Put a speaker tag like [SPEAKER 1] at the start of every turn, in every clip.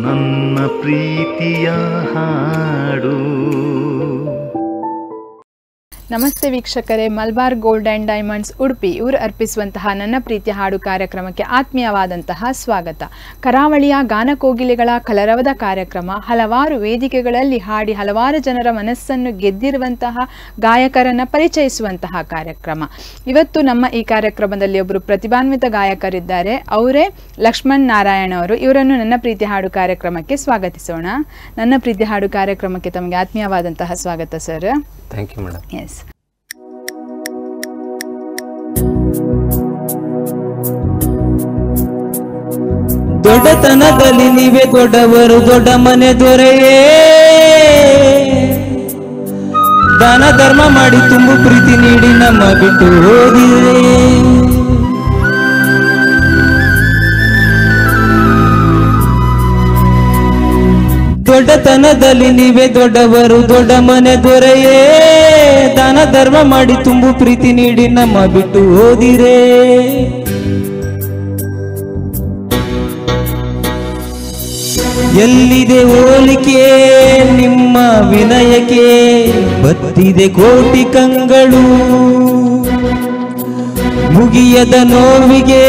[SPEAKER 1] ನನ್ನ ಪ್ರೀತಿಯ ಹಾಡು.
[SPEAKER 2] ನಮಸ್ತೆ ವೀಕ್ಷಕರೇ, Malabar gold and diamonds Udupi ಇವರು ಅರ್ಪಿಸುವಂತಹ ನನ್ನ ಪ್ರೀತಿಯ ಹಾಡು ಕಾರ್ಯಕ್ರಮಕ್ಕೆ ಆತ್ಮೀಯವಾದಂತಹ ಸ್ವಾಗತ. ಕರಾವಳಿಯ ಗಾನಕೋಗಿಲೆಗಳ ಕಲರವದ ಕಾರ್ಯಕ್ರಮ, ಹಲವಾರು ವೇದಿಕೆಗಳಲ್ಲಿ ಹಾಡಿ ಹಲವಾರು ಜನರ ಮನಸ್ಸನ್ನು ಗೆದ್ದಿರುವಂತಹ ಗಾಯಕರನ್ನು ಪರಿಚಯಿಸುವಂತಹ ಕಾರ್ಯಕ್ರಮ. ಇವತ್ತು ನಮ್ಮ ಈ ಕಾರ್ಯಕ್ರಮದಲ್ಲಿ ಒಬ್ಬರು ಪ್ರತಿಭಾನ್ವಿತ ಗಾಯಕರಿದ್ದಾರೆ, ಅವರೇ ಲಕ್ಷ್ಮಣ್ ನಾರಾಯಣ್ ಅವರು. ಇವರನ್ನು ನನ್ನ ಪ್ರೀತಿ ಹಾಡು ಕಾರ್ಯಕ್ರಮಕ್ಕೆ ಸ್ವಾಗತಿಸೋಣ. ನನ್ನ ಪ್ರೀತಿ ಹಾಡು ಕಾರ್ಯಕ್ರಮಕ್ಕೆ ತಮಗೆ ಆತ್ಮೀಯವಾದಂತಹ ಸ್ವಾಗತ sir.
[SPEAKER 3] Thank you madam.
[SPEAKER 2] Yes,
[SPEAKER 4] ದೊಡ್ಡತನದಲ್ಲಿ ನೀವೇ ದೊಡ್ಡವರು, ದೊಡ್ಡ ಮನೆ ದೊರೆಯೇ. ದಾನ ಧರ್ಮ ಮಾಡಿ ತುಂಬು ಪ್ರೀತಿ ನೀಡಿ ನಮ್ಮ ಬಿಟ್ಟು ಹೋಗಿರೆ. ದೊಡ್ಡತನದಲ್ಲಿ ನೀವೇ ದೊಡ್ಡವರು, ದೊಡ್ಡ ಮನೆ ದೊರೆಯೇ. ದಾನ ಧರ್ಮ ಮಾಡಿ ತುಂಬು ಪ್ರೀತಿ ನೀಡಿ ನಮ್ಮ ಬಿಟ್ಟು ಹೋದಿರೇ. ಎಲ್ಲಿದೆ ಹೋಲಿಕೆ ನಿಮ್ಮ ವಿನಯಕ್ಕೆ, ಬತ್ತಿದೆ ಕೋಟಿ ಕಂಗಳು. ಮುಗಿಯದ ನೋವಿಗೆ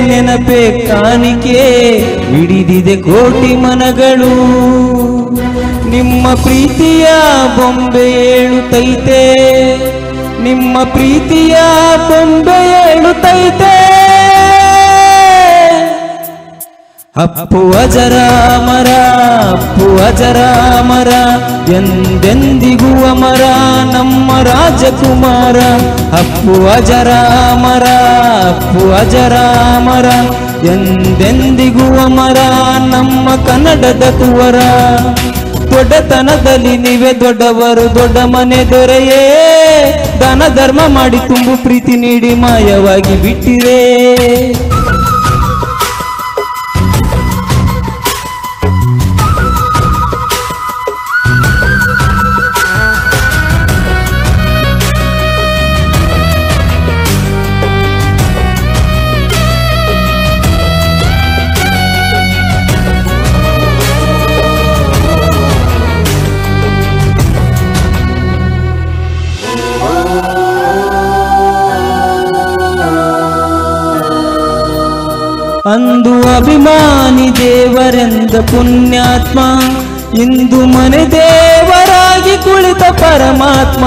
[SPEAKER 4] ನೆನಪೆ ಕಾಣಿಕೆ, ಹಿಡಿದಿದೆ ಕೋಟಿ ಮನಗಳು. ನಿಮ್ಮ ಪ್ರೀತಿಯ ಬೊಂಬೆ ಏಳುತ್ತೈತೆ, ನಿಮ್ಮ ಪ್ರೀತಿಯ ಬೊಂಬೆ ಏಳುತ್ತೈತೆ. ಅಪ್ಪು ಅಜರಾಮರ, ಅಪ್ಪು ಅಜರಾಮರ, ಎಂದೆಂದಿಗೂ ಅಮರ ನಮ್ಮ ರಾಜಕುಮಾರ. ಅಪ್ಪು ಅಜರಾಮರ, ಅಪ್ಪು ಅಜರಾಮರ, ಎಂದೆಂದಿಗೂ ಅಮರ ನಮ್ಮ ಕನ್ನಡದ ಕುವರ. ದೊಡ್ಡತನದಲ್ಲಿ ನೀವೇ ದೊಡ್ಡವರು, ದೊಡ್ಡ ಮನೆ ದೊರೆಯೇ. ದಾನ ಧರ್ಮ ಮಾಡಿ ತುಂಬು ಪ್ರೀತಿ ನೀಡಿ ಮಾಯವಾಗಿ ಬಿಟ್ಟಿರೇ. ಅಂದು ಅಭಿಮಾನಿ ದೇವರೆಂದ ಪುಣ್ಯಾತ್ಮ, ಇಂದು ಮನೆ ದೇವರಾಗಿ ಕುಳಿತ ಪರಮಾತ್ಮ.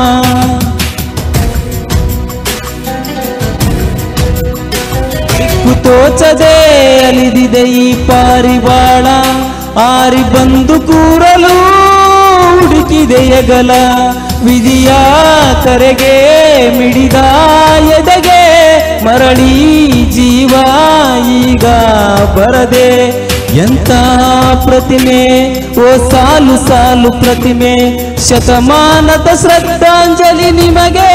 [SPEAKER 4] ದಿಕ್ಕು ತೋಚದೆ ಅಲಿದಿದೆ ಈ ಪಾರಿವಾಳ, ಆರಿ ಬಂದು ಕೂರಲು ಹುಡುಕಿದೆ ಎಗಲ. ವಿಧಿಯ ಕರೆಗೆ ಮಿಡಿದ ಎದೆಗೆ ಮರಳಿ ಜೀವ ಈಗ ಬರದೆ. ಎಂಥ ಪ್ರತಿಮೆ ಓ ಸಾಲು ಸಾಲು ಪ್ರತಿಮೆ, ಶತಮಾನದ ಶ್ರದ್ಧಾಂಜಲಿ ನಿಮಗೆ.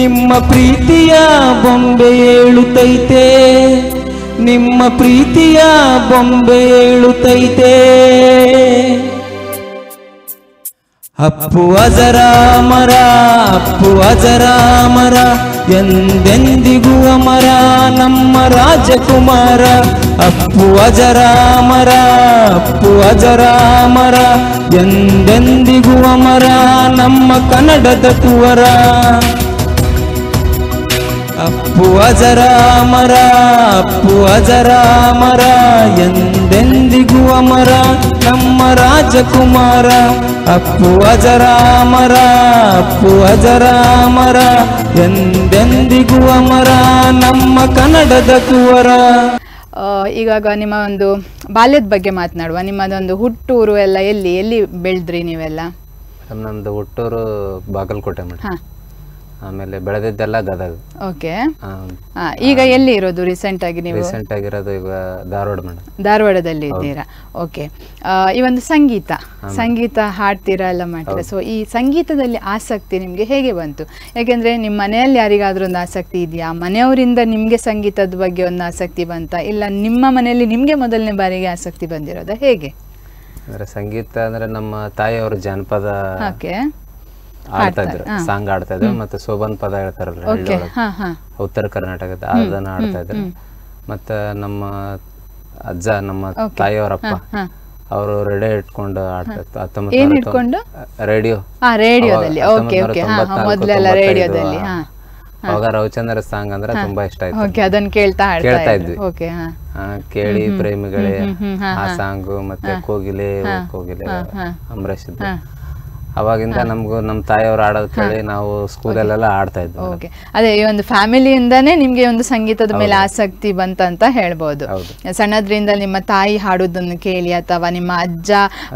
[SPEAKER 4] ನಿಮ್ಮ ಪ್ರೀತಿಯ ಬೊಂಬೆ ಏಳುತ್ತೈತೆ, ನಿಮ್ಮ ಪ್ರೀತಿಯ ಬೊಂಬೆ ಏಳುತ್ತೈತೆ. ಅಪ್ಪು ಅಜರಾಮರ, ಅಪ್ಪು ಅಜರಾಮರ, ಎಂದೆಂದಿಗೂ ಅಮರ ನಮ್ಮ ರಾಜಕುಮಾರ. ಅಪ್ಪು ಅಜರಾಮರ, ಅಪ್ಪು ಅಜರಾಮರ, ಎಂದೆಂದಿಗೂ ಅಮರ ನಮ್ಮ ಕನ್ನಡದ ಕುವರ. ಅಪ್ಪು ಅಜರಾಮರ, ಅಪ್ಪು ಅಜರಾಮರ, ಎಂದೆಂದಿಗೂ ಅಮರ ನಮ್ಮ ರಾಜಕುಮಾರ. ಅಪ್ಪು ಅಜರಾಮರ, ಅಪ್ಪು ಅಜರಾಮರ, ಎಂದೆಂದಿಗೂ ಅಮರ ನಮ್ಮ ಕನ್ನಡದ ಕುವರ.
[SPEAKER 2] ಈಗಾಗ ನಿಮ್ಮ ಒಂದು ಬಾಲ್ಯದ ಬಗ್ಗೆ ಮಾತನಾಡುವ. ನಿಮ್ಮದೊಂದು ಹುಟ್ಟೂರು ಎಲ್ಲ ಎಲ್ಲಿ ಎಲ್ಲಿ ಬೆಳೆದ್ರಿ ನೀವೆಲ್ಲ?
[SPEAKER 3] ನಮ್ಮದು ಹುಟ್ಟೂರು ಬಾಗಲಕೋಟೆ ಮೇಡಮ್.
[SPEAKER 2] ಹಾಂ,
[SPEAKER 3] ಆಮೇಲೆ ಬೆಳೆದಿದ್ದೆಲ್ಲ ಗದಗ.
[SPEAKER 2] ಓಕೆ. ಈಗ ಎಲ್ಲಿ ಇರೋದು ರೀಸೆಂಟ್ ಆಗಿ ನೀವು?
[SPEAKER 3] ರೀಸೆಂಟ್ ಆಗಿರೋದು ಈಗ ಧಾರವಾಡ ಮೇಡಮ್.
[SPEAKER 2] ಧಾರವಾಡದಲ್ಲಿ ಇದ್ದೀರಾ? ಓಕೆ. ಈ ಒಂದು ಸಂಗೀತ ಹಾಡ್ತೀರಾ ಎಲ್ಲ ಮಾಡ್ತೀರಾ. ಸೊ ಈ ಸಂಗೀತದಲ್ಲಿ ಆಸಕ್ತಿ ನಿಮಗೆ ಹೇಗೆ ಬಂತು? ಯಾಕೆಂದ್ರೆ ನಿಮ್ಮ ಮನೆಯಲ್ಲಿ ಯಾರಿಗಾದ್ರೂ ಒಂದು ಆಸಕ್ತಿ ಇದೆಯಾ? ಮನೆಯವರಿಂದ ನಿಮಗೆ ಸಂಗೀತದ ಬಗ್ಗೆ ಒಂದು ಆಸಕ್ತಿ ಬಂತಾ, ಇಲ್ಲ ನಿಮ್ಮ ಮನೆಯಲ್ಲಿ ನಿಮಗೆ ಮೊದಲನೇ ಬಾರಿಗೆ ಆಸಕ್ತಿ ಬಂದಿರೋದಾ, ಹೇಗೆ?
[SPEAKER 3] ಅಂದ್ರೆ ಸಂಗೀತ ಅಂದ್ರೆ ನಮ್ಮ ತಾಯಿಯವರು ಜಾನಪದ
[SPEAKER 2] ಓಕೆ
[SPEAKER 3] ಆಡ್ತಾ ಇದ್ರು, ಸಾಂಗ್ ಆಡ್ತಾ ಇದ್ರು, ಮತ್ತೆ ಸೋಬನ್ ಪದ ಹೇಳ್ತಾರಲ್ಲ, ಉತ್ತರ ಕರ್ನಾಟಕದ ಅದನ್ನ ಆಡ್ತಾ ಇದ್ರು. ಮತ್ತೆ ನಮ್ಮ ಅಜ್ಜ, ನಮ್ಮ ತಾಯಿಯವರಪ್ಪ, ಅವರು ರೇಡಿಯೋ ಇಟ್ಕೊಂಡು ಆಡ್ತಾ ಇತ್ತು. 1990 ರೇಡಿಯೋ,
[SPEAKER 2] ರೇಡಿಯೋದಲ್ಲಿ. ಓಕೆ ಓಕೆ, ಮೊದಲೆಲ್ಲ ರೇಡಿಯೋದಲ್ಲಿ.
[SPEAKER 3] ಅವಾಗ ರವಿಚಂದ್ರ ಸಾಂಗ್ ಅಂದ್ರೆ ತುಂಬಾ ಇಷ್ಟ ಆಯ್ತು.
[SPEAKER 2] ಓಕೆ, ಅದನ್ನ ಕೇಳ್ತಾ
[SPEAKER 3] ಇದ್ವಿ.
[SPEAKER 2] ಓಕೆ,
[SPEAKER 3] ಕೇಳಿ ಪ್ರೇಮಿಗಳೇ ಆ ಸಾಂಗು, ಮತ್ತೆ ಕೋಗಿಲೆ ಕೋಗಿಲೆ ಅಂಬರೀಷ್ ಇದ್ದು. ಅವಾಗಿಂದ ನಮಗೂ ನಮ್ಮ ತಾಯಿಯವ್ರು ಆಡೋದು ಕೇಳಿ ನಾವು ಸ್ಕೂಲಲ್ಲೆಲ್ಲ ಆಡ್ತಾ ಇದ್ವಿ.
[SPEAKER 2] ಓಕೆ, ಅದೇ ಈ ಒಂದು ಫ್ಯಾಮಿಲಿಯಿಂದಾನೇ ನಿಮ್ಗೆ ಒಂದು ಸಂಗೀತದ ಮೇಲೆ ಆಸಕ್ತಿ ಬಂತಂತ ಹೇಳ್ಬೋದು. ಸಣ್ಣದ್ರಿಂದ ನಿಮ್ಮ ತಾಯಿ ಹಾಡೋದನ್ನು ಕೇಳಿ ಅಥವಾ ನಿಮ್ಮ ಅಜ್ಜ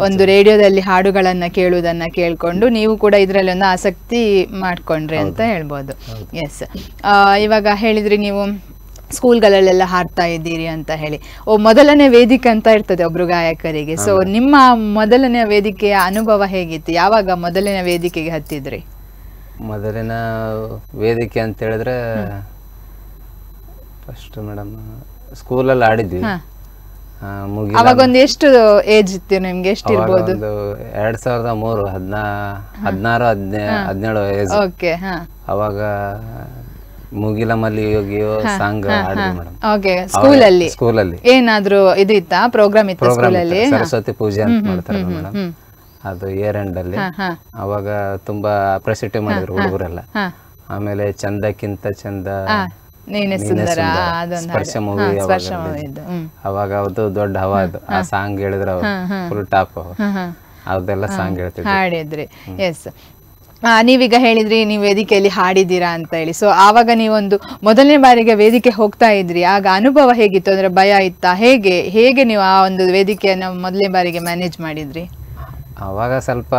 [SPEAKER 2] ಒಂದು ರೇಡಿಯೋದಲ್ಲಿ ಹಾಡುಗಳನ್ನ ಕೇಳುವುದನ್ನ ಕೇಳ್ಕೊಂಡು ನೀವು ಕೂಡ ಇದರಲ್ಲಿ ಒಂದು ಆಸಕ್ತಿ ಮಾಡ್ಕೊಂಡ್ರಿ ಅಂತ ಹೇಳ್ಬೋದು. ಎಸ್, ಇವಾಗ ಹೇಳಿದ್ರಿ ನೀವು ಸ್ಕೂಲ್ಗಳಲ್ಲೆಲ್ಲ ಹಾಡ್ತಾ ಇದ್ದೀರಿ ಅಂತ ಹೇಳಿ. ಮೊದಲನೇ ವೇದಿಕೆ ಅಂತ ಇರ್ತದೆ ಒಬ್ರು ಗಾಯಕರಿಗೆ. ಸೊ ನಿಮ್ಮ ಮೊದಲನೇ ವೇದಿಕೆಯ ಅನುಭವ ಹೇಗಿತ್ತು? ಯಾವಾಗ ಮೊದಲನೇ ವೇದಿಕೆಗೆ ಹತ್ತಿದ್ರಿ?
[SPEAKER 3] ಮೊದಲಿನ ವೇದಿಕೆ ಅಂತ ಹೇಳಿದ್ರೆ ಫಸ್ಟ್ ಮೇಡಮ್ ಸ್ಕೂಲಲ್ಲಿ ಆಡಿದ್ವಿ.
[SPEAKER 2] ಅವಾಗ ಒಂದು ಎಷ್ಟು ಏಜ್ ಇತ್ತು ನಿಮ್ಗೆ? ಎಷ್ಟು ಇರ್ಬೋದು?
[SPEAKER 3] 2003, 16, 17 ಏಜ್.
[SPEAKER 2] ಓಕೆ.
[SPEAKER 3] ಅವಾಗ ಮುಗಿಲ ಮಲ್ಲಿ ಯೋಗಿಯೋ ಸಾಂಗ್ ಆಡಿದ್ವಿ ಮೇಡಮ್.
[SPEAKER 2] ಓಕೆ, ಸ್ಕೂಲಲ್ಲಿ ಏನಾದ್ರೂ ಇದು ಇತ್ತಾ, ಪ್ರೋಗ್ರಾಮ್ ಇತ್ತು ಸ್ಕೂಲಲ್ಲಿ?
[SPEAKER 3] ಸರಸ್ವತಿ ಪೂಜೆ ಅಂತ ಮಾಡ್ತಾರೆ ಮೇಡಮ್, ಅದು ಇಯರ್ ಎಂಡ್ ಅಲ್ಲಿ. ಅವಾಗ ತುಂಬಾ ಅಪ್ರಿಸಿಯೇಟ್ ಮಾಡಿದ್ರು ಹುಡುಗರೆಲ್ಲ. ಆಮೇಲೆ ಚಂದಕ್ಕಿಂತ ಚಂದ
[SPEAKER 2] ನೀನೆ ಸುಂದರ,
[SPEAKER 3] ಸ್ಪರ್ಶ ಮೂವಿ ಅವಾಗ ಅದು ದೊಡ್ಡ ಹವಾ. ಅದು ಆ ಸಾಂಗ್ ಹೇಳಿದ್ರೆ ಫುಲ್ ಟಾಪ್, ಅದೆಲ್ಲ ಸಾಂಗ್ ಹೇಳ್ತಿದ್ರು,
[SPEAKER 2] ಹಾಡಿದ್ರಿ. ಎಸ್, ನೀವೀಗ ಹೇಳಿದ್ರಿ ನೀವು ವೇದಿಕೆಯಲ್ಲಿ ಹಾಡಿದ್ದೀರಾ ಅಂತ ಹೇಳಿ. ಸೊ ಆವಾಗ ನೀವೊಂದು ಮೊದಲನೇ ಬಾರಿಗೆ ವೇದಿಕೆ ಹೋಗ್ತಾ ಇದ್ರಿ, ಆಗ ಅನುಭವ ಹೇಗಿತ್ತು? ಅಂದ್ರೆ ಭಯ ಇತ್ತಾ? ಹೇಗೆ ನೀವು ಆ ಒಂದು ವೇದಿಕೆಯನ್ನು ಮೊದಲನೇ ಬಾರಿಗೆ ಮ್ಯಾನೇಜ್ ಮಾಡಿದ್ರಿ?
[SPEAKER 3] ಅವಾಗ ಸ್ವಲ್ಪ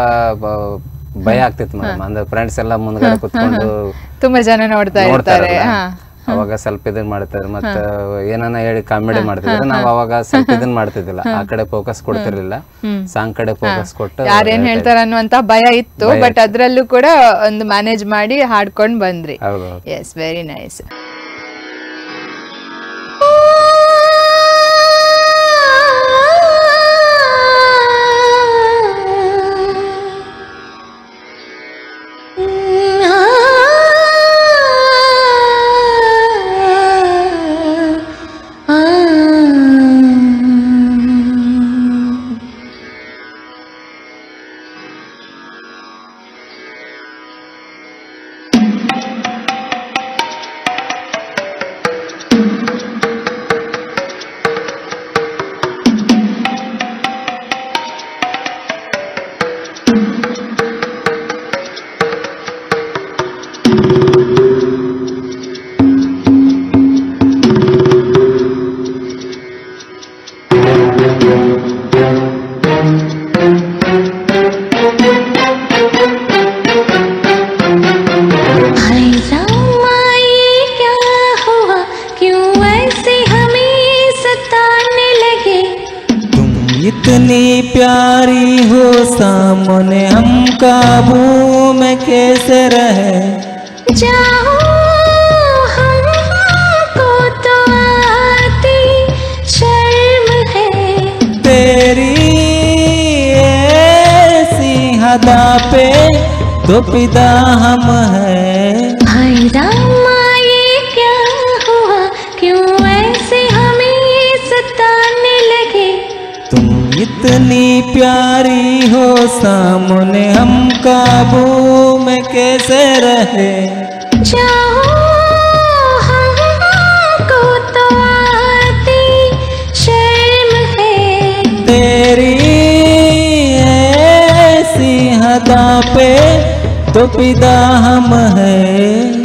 [SPEAKER 3] ಭಯ ಆಗ್ತಿತ್ತು ಮೇಡಮ್. ಅಂದ್ರೆ ಫ್ರೆಂಡ್ಸ್ ಎಲ್ಲ ಮುಂದ್ಗಡೆ ಕುತ್ಕೊಂಡು
[SPEAKER 2] ತುಂಬಾ ಜನ ನೋಡ್ತಾ ಇರ್ತಾರೆ.
[SPEAKER 3] ಅವಾಗ ಸ್ವಲ್ಪ ಇದನ್ ಮಾಡ್ತಾರೆ, ಮತ್ತೆ ಏನಾನ ಹೇಳಿ ಕಾಮಿಡಿ ಮಾಡ್ತಿದ್ರು. ನಾವು ಅವಾಗ ಸ್ವಲ್ಪ ಇದನ್ ಮಾಡ್ತಿದ್ದಿಲ್ಲ, ಆ ಕಡೆ ಫೋಕಸ್ ಕೊಡ್ತಿರ್ಲಿಲ್ಲ, ಸಾಂಗ್ ಕಡೆ ಫೋಕಸ್ ಕೊಟ್ಟು
[SPEAKER 2] ಯಾರೇನ್ ಹೇಳ್ತಾರ ಅನ್ನುವಂತ ಭಯ ಇತ್ತು. ಬಟ್ ಅದ್ರಲ್ಲೂ ಕೂಡ ಒಂದು ಮ್ಯಾನೇಜ್ ಮಾಡಿ ಹಾಡ್ಕೊಂಡ್ ಬಂದ್ರಿ. Yes, very nice.
[SPEAKER 4] इतनी प्यारी हो सामने हम काबू में कैसे रहे,
[SPEAKER 5] जाओ हमको तो आती शर्म है,
[SPEAKER 4] तेरी ऐसी हदा पे तो पिता हम हैं।
[SPEAKER 5] हाय रामा ये क्या हुआ, क्यों ऐसे हमें सताने लगे,
[SPEAKER 4] तुम इतनी प्यारी हो सामने हम काबू में कैसे रहे,
[SPEAKER 5] जाओ हमको तो आती शर्म है,
[SPEAKER 4] तेरी ऐसी हदा पे तो पिता हम हैं।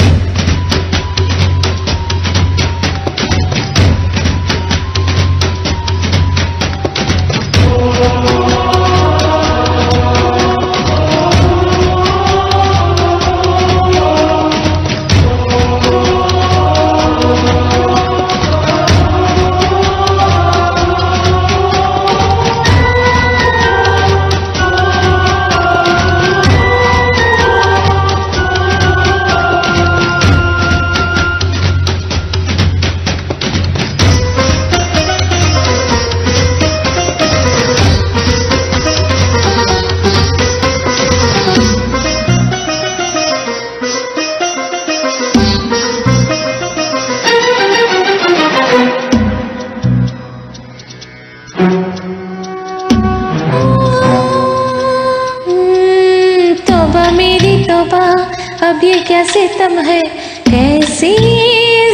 [SPEAKER 5] ये क्या सितम है, कैसी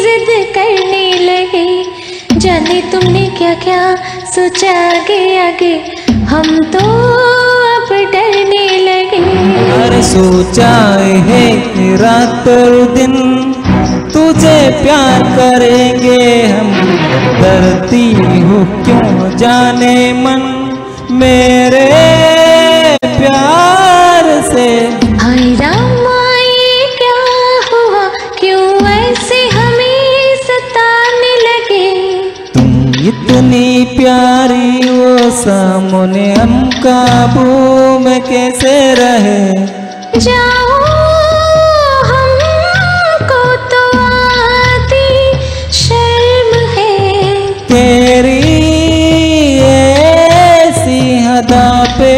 [SPEAKER 5] जिद करने लगे। जाने तुमने क्या क्या सोचा आगे आगे, हम तो अब डरने लगे।
[SPEAKER 4] अरे सोचा है रात और दिन तुझे प्यार करेंगे हम, डरती हो क्यों जाने मन मेरे प्यार से।
[SPEAKER 5] हाय रामा ये क्या हुआ, क्यों ऐसे हमें सताने लगे।
[SPEAKER 4] तुम इतनी प्यारी हो सामने, हम काबू में कैसे रहे।
[SPEAKER 5] जाओ हमको तो आती शर्म है,
[SPEAKER 4] तेरी ऐसी अदा पे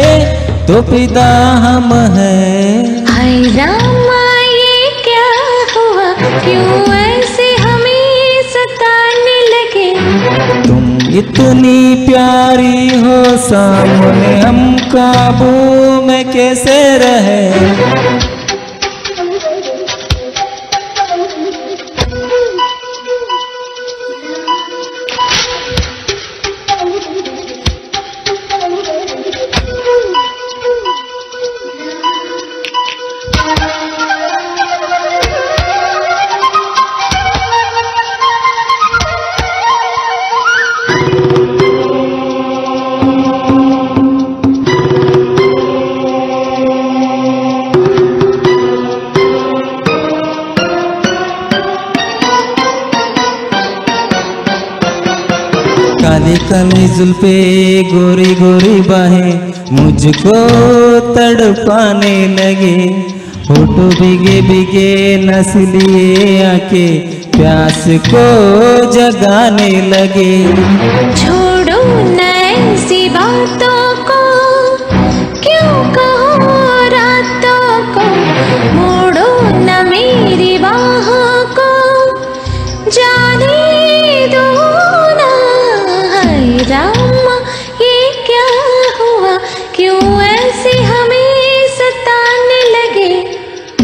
[SPEAKER 4] तो फिदा हम हैं।
[SPEAKER 5] हाय रामा ये क्या हुआ, क्यों ऐसे हमें सताने लगे।
[SPEAKER 4] तुम इतनी प्यारी हो सामने, हम काबू में कैसे रहे। काली काली जुल्फे गोरी गोरी बाहें मुझको तड़पाने लगे। होठों भीगे भीगे नस्लिए आंखें प्यास को जगाने लगे।
[SPEAKER 5] छोड़ो न ऐसी बातों को, क्यों कहो रातों को। मोड़ो न मेरी बाहों को, जाने दो ना। हाय रामा ये क्या हुआ, क्यों ऐसे हमें सताने लगे।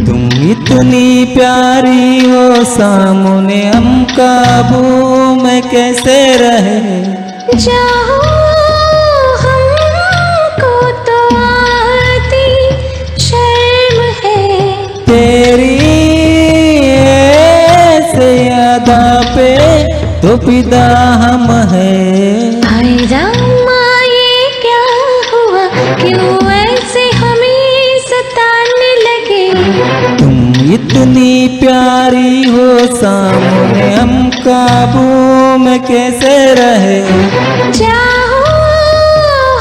[SPEAKER 4] तुम इतनी प्यारी हो सामने, हम काबू में कैसे रहे।
[SPEAKER 5] जाओ हमको तो आती शर्म है,
[SPEAKER 4] तेरी ऐसे अदा पे तो फिदा हम हैं।
[SPEAKER 5] हाय रामा ये क्या हुआ, क्यों ऐसे हमें सताने लगे।
[SPEAKER 4] तुम इतनी प्यारी हो सामने, हम काबू में कैसे रहे।
[SPEAKER 5] जाओ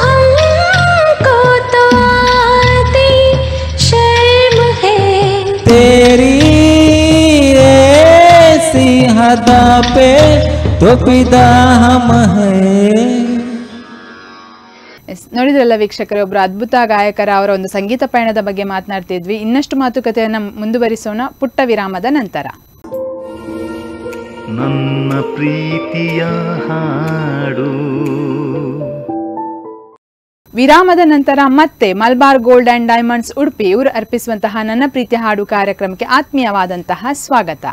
[SPEAKER 5] हमको तो आती शर्म है,
[SPEAKER 4] तेरी ऐसी अदा पे तो फिदा हम हैं।
[SPEAKER 2] ಎಸ್, ನೋಡಿದ್ರಲ್ಲ ವೀಕ್ಷಕರೇ, ಒಬ್ಬರು ಅದ್ಭುತ ಗಾಯಕರ ಅವರ ಒಂದು ಸಂಗೀತ ಪಯಣದ ಬಗ್ಗೆ ಮಾತನಾಡ್ತಿದ್ವಿ. ಇನ್ನಷ್ಟು ಮಾತುಕತೆಯನ್ನು ಮುಂದುವರಿಸೋಣ ಪುಟ್ಟ ವಿರಾಮದ ನಂತರ.
[SPEAKER 1] ನನ್ನ ಪ್ರೀತಿಯ ಹಾಡು.
[SPEAKER 2] ವಿರಾಮದ ನಂತರ ಮತ್ತೆ Malabar gold and diamonds Udupi ಇವರು ಅರ್ಪಿಸುವಂತಹ ನನ್ನ ಪ್ರೀತಿಯ ಹಾಡು ಕಾರ್ಯಕ್ರಮಕ್ಕೆ ಆತ್ಮೀಯವಾದಂತಹ ಸ್ವಾಗತ.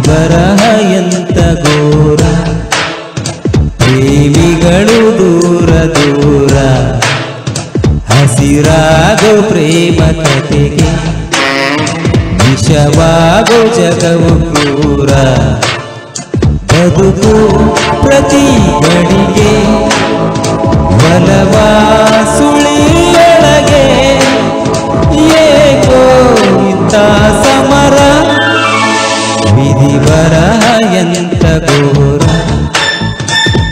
[SPEAKER 4] ಬರಹ ಎಂತ ಘೋರ, ಪ್ರೇಮಿಗಳು ದೂರ ದೂರ, ಹಸಿರಾಗೋ ಪ್ರೇಮ ಕಥೆಗೆ ವಿಷವಾಗೋ ಜಗವು ಕ್ರೂರ. ಬದುಕು ಪ್ರತಿ ಗಳಿಗೆ ಬಲವ ಸುಳಿಯೊಳಗೆ, ಏಕೋ ಇಂಥ ಸಮರ ವಿಧಿ ಬರಹ ಎಂತ ಘೋರ,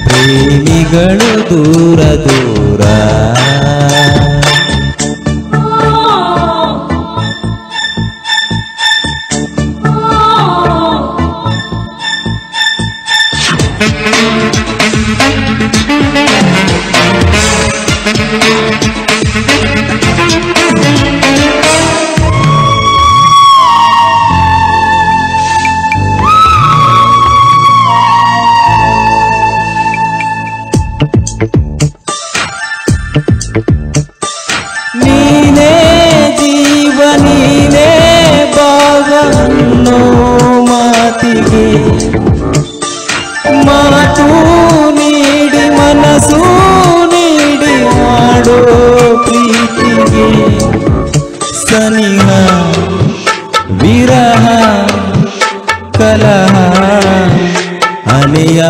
[SPEAKER 4] ಪ್ರೇಮಿಗಳು ದೂರ ದೂರ. ಕಲಹ ಕಲಹ ಅನೆಯ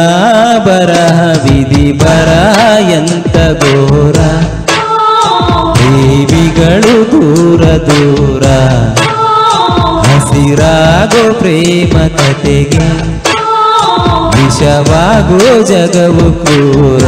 [SPEAKER 4] ಬರಹ ವಿಧಿ ಬರಹ ಎಂತ ಘೋರ ದೇವಿಗಳು ದೂರ ದೂರ ಹಸಿರಾಗೋ ಪ್ರೇಮ ಕತೆಗೆ ವಿಷವಾಗೋ ಜಗವು ಕ್ರೂರ